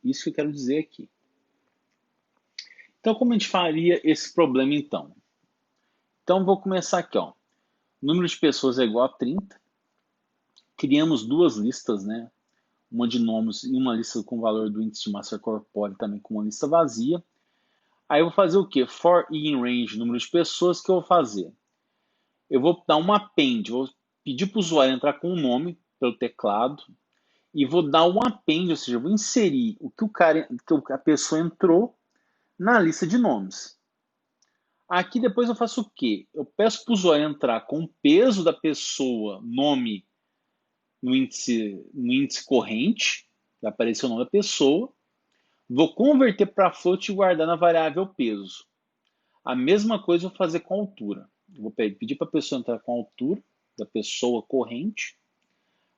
Isso que eu quero dizer aqui. Então, como a gente faria esse problema então? Então, vou começar aqui, ó. O número de pessoas é igual a 30. Criamos duas listas, né? Uma de nomes e uma lista com valor do índice de massa corpórea também com uma lista vazia. Aí eu vou fazer o quê? For i in range, número de pessoas, que eu vou fazer? Eu vou dar uma append, vou pedir para o usuário entrar com o nome pelo teclado e vou dar um append, ou seja, eu vou inserir o que a pessoa entrou na lista de nomes. Aqui depois eu faço o quê? Eu peço para o usuário entrar com o peso da pessoa, nome, no índice corrente, vai aparecer o nome da pessoa, vou converter para float e guardar na variável peso. A mesma coisa eu vou fazer com a altura. Eu vou pedir para a pessoa entrar com a altura da pessoa corrente,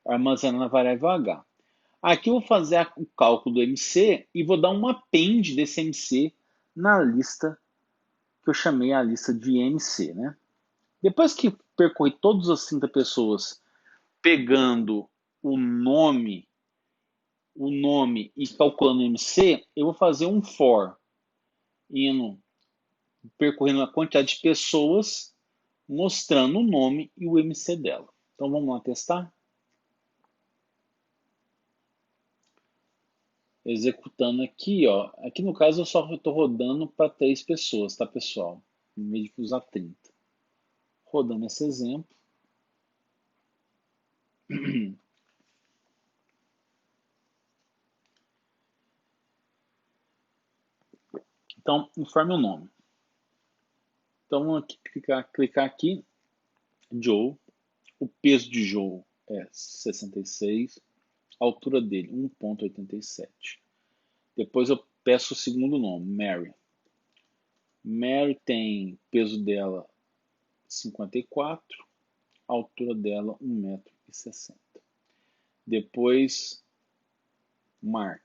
armazenar na variável H. Aqui eu vou fazer o cálculo do MC e vou dar um append desse MC na lista que eu chamei a lista de MC, né? Depois que percorri todas as 30 pessoas pegando o nome e calculando o MC, eu vou fazer um for, percorrendo a quantidade de pessoas, mostrando o nome e o MC dela. Então vamos lá testar? Executando aqui, ó. Aqui no caso eu só estou rodando para 3 pessoas, tá pessoal? Em vez de usar 30. Rodando esse exemplo. Então, informe o nome. Então, vamos aqui, clicar aqui, Joe. O peso de Joe é 66. A altura dele, 1,87. Depois eu peço o segundo nome, Mary. Mary tem peso dela 54, a altura dela 1,60 m. Depois, Mark.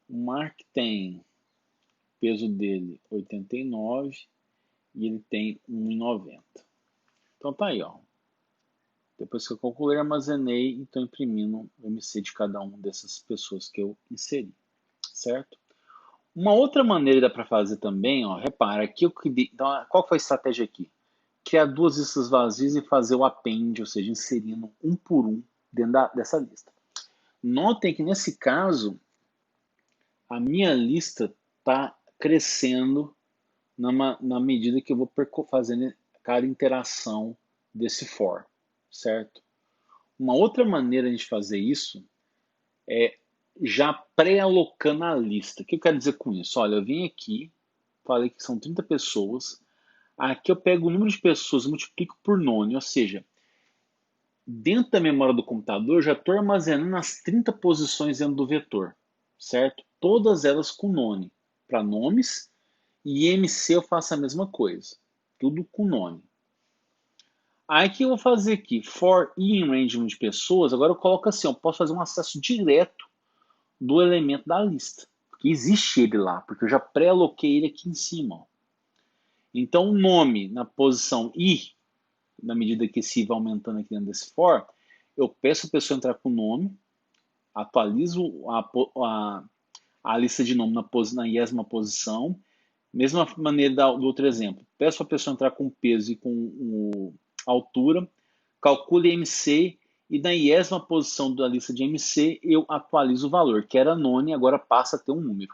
O Mark tem peso dele 89 e ele tem 1,90 m. Então tá aí, ó. Depois que eu calculei, armazenei e estou imprimindo o MC de cada uma dessas pessoas que eu inseri, certo? Uma outra maneira que dá para fazer também, ó, repara, aqui então, qual foi a estratégia aqui? Criar duas listas vazias e fazer o append, ou seja, inserindo um por um dentro dessa lista. Notem que nesse caso, a minha lista está crescendo na medida que eu vou fazendo cada interação desse for, certo? Uma outra maneira de fazer isso é já pré-alocando a lista. O que eu quero dizer com isso? Olha, eu vim aqui, falei que são 30 pessoas, aqui eu pego o número de pessoas e multiplico por nome, ou seja, dentro da memória do computador, eu já estou armazenando as 30 posições dentro do vetor, certo? Todas elas com nome, para nomes, e MC eu faço a mesma coisa, tudo com nome. Aí que eu vou fazer aqui, for i em range de pessoas, agora eu coloco assim, eu posso fazer um acesso direto do elemento da lista, porque existe ele lá, porque eu já pré-aloquei ele aqui em cima. Ó. Então o nome na posição i, na medida que esse i vai aumentando aqui dentro desse for, eu peço a pessoa entrar com o nome, atualizo a lista de nome na 10ª posição, mesma maneira do outro exemplo, peço a pessoa entrar com peso e com altura, calcule MC e na 10ª posição da lista de MC eu atualizo o valor, que era none, agora passa a ter um número.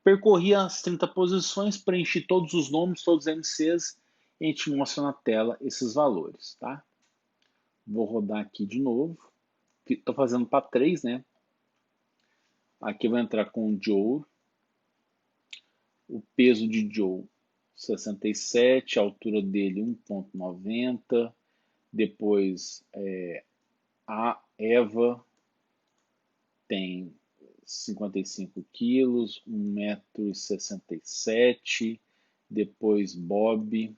Percorri as 30 posições, preenchi todos os nomes, todos os MCs, e a gente mostra na tela esses valores, tá? Vou rodar aqui de novo. Estou fazendo para 3, né? Aqui eu vou entrar com o Joe. O peso de Joe, 67, a altura dele 1,90. Depois a Eva tem 55 quilos, 1,67 m. Depois Bob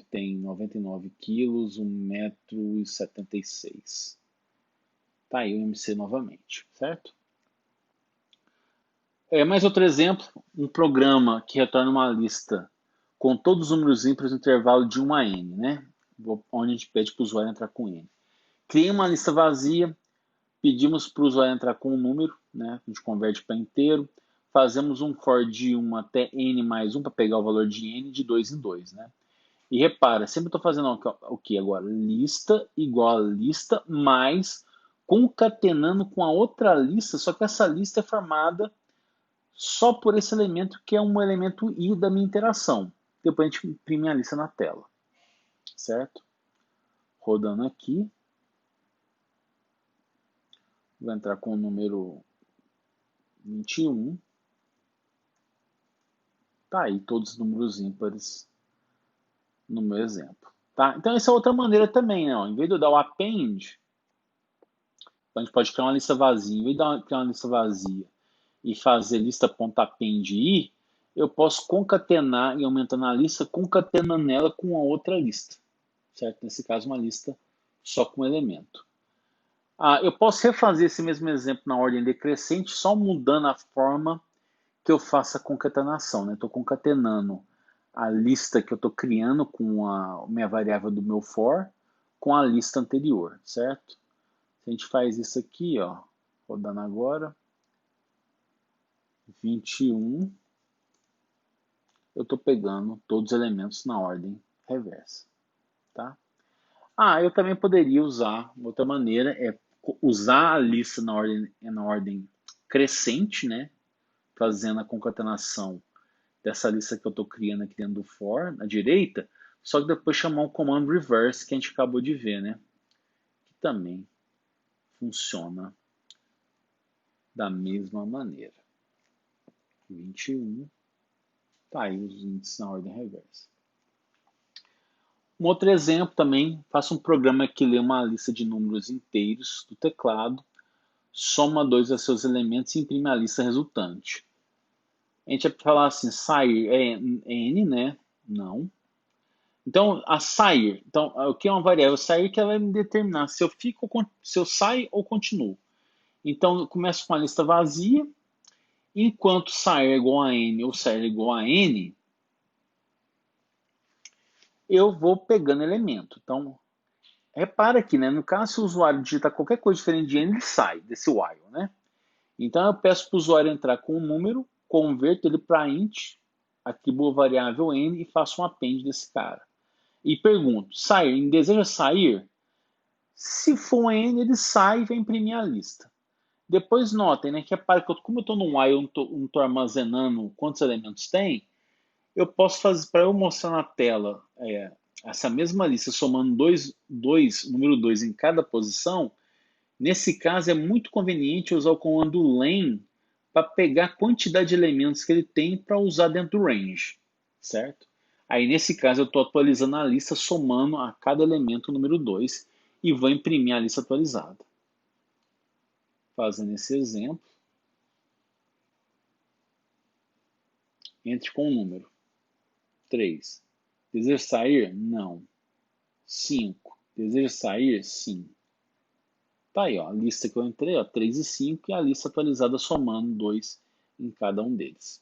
tem 99 quilos, 1,76 m. Tá aí o MC novamente, certo? Mais outro exemplo, um programa que retorna uma lista com todos os números ímpares no intervalo de 1 a n, né? Onde a gente pede para o usuário entrar com n. Criei uma lista vazia, pedimos para o usuário entrar com um número, né? A gente converte para inteiro, fazemos um for de 1 até n mais 1 para pegar o valor de n de 2 em 2, né? E repara, sempre estou fazendo o que agora? Lista igual a lista mais concatenando com a outra lista, só que essa lista é formada só por esse elemento que é um elemento i da minha interação. Depois a gente imprime a lista na tela, certo? Rodando aqui. Vou entrar com o número 21. Tá aí todos os números ímpares no meu exemplo. Tá? Então essa é outra maneira também, né? Em vez de eu dar o append, a gente pode criar uma lista vazia. Em vez de criar uma lista vazia e fazer lista.append i, eu posso concatenar e aumentando a lista, concatenando ela com a outra lista. Certo? Nesse caso, uma lista só com elemento. Eu posso refazer esse mesmo exemplo na ordem decrescente, só mudando a forma que eu faço a concatenação. Estou concatenando a lista que eu estou criando com a minha variável do meu for com a lista anterior, certo? Se a gente faz isso aqui, ó, rodando agora, 21, eu estou pegando todos os elementos na ordem reversa, tá? Eu também poderia usar, outra maneira, é usar a lista na ordem crescente, né? Fazendo a concatenação dessa lista que eu estou criando aqui dentro do for, na direita, só que depois chamar um comando reverse que a gente acabou de ver, né? Que também funciona da mesma maneira. 21, tá aí os índices na ordem reversa. Um outro exemplo também, faça um programa que lê uma lista de números inteiros do teclado, soma dois dos seus elementos e imprime a lista resultante. A gente vai falar assim, sair é n, né? Não. Então, a sair, então, o que é uma variável? Sair que ela vai me determinar se eu fico, se eu saio ou continuo. Então, eu começo com a lista vazia, enquanto sair é igual a n ou sair é igual a n, eu vou pegando elemento. Então, repara aqui, né? No caso, se o usuário digitar qualquer coisa diferente de n, ele sai desse while, né? Então, eu peço para o usuário entrar com um número, converto ele para int, atribuo a variável n e faço um append desse cara. E pergunto, sair, deseja sair? Se for um n, ele sai e vai imprimir a lista. Depois notem, né, que como eu estou num while, eu não estou armazenando quantos elementos tem, eu posso fazer, para eu mostrar na tela essa mesma lista, somando número 2 em cada posição, nesse caso é muito conveniente usar o comando len para pegar a quantidade de elementos que ele tem para usar dentro do range, certo? Aí nesse caso eu estou atualizando a lista, somando a cada elemento o número 2 e vou imprimir a lista atualizada. Fazendo esse exemplo, entre com o número 3. Deseja sair? Não. 5. Deseja sair? Sim. Tá aí, ó, a lista que eu entrei, ó, 3 e 5, e a lista atualizada somando 2 em cada um deles.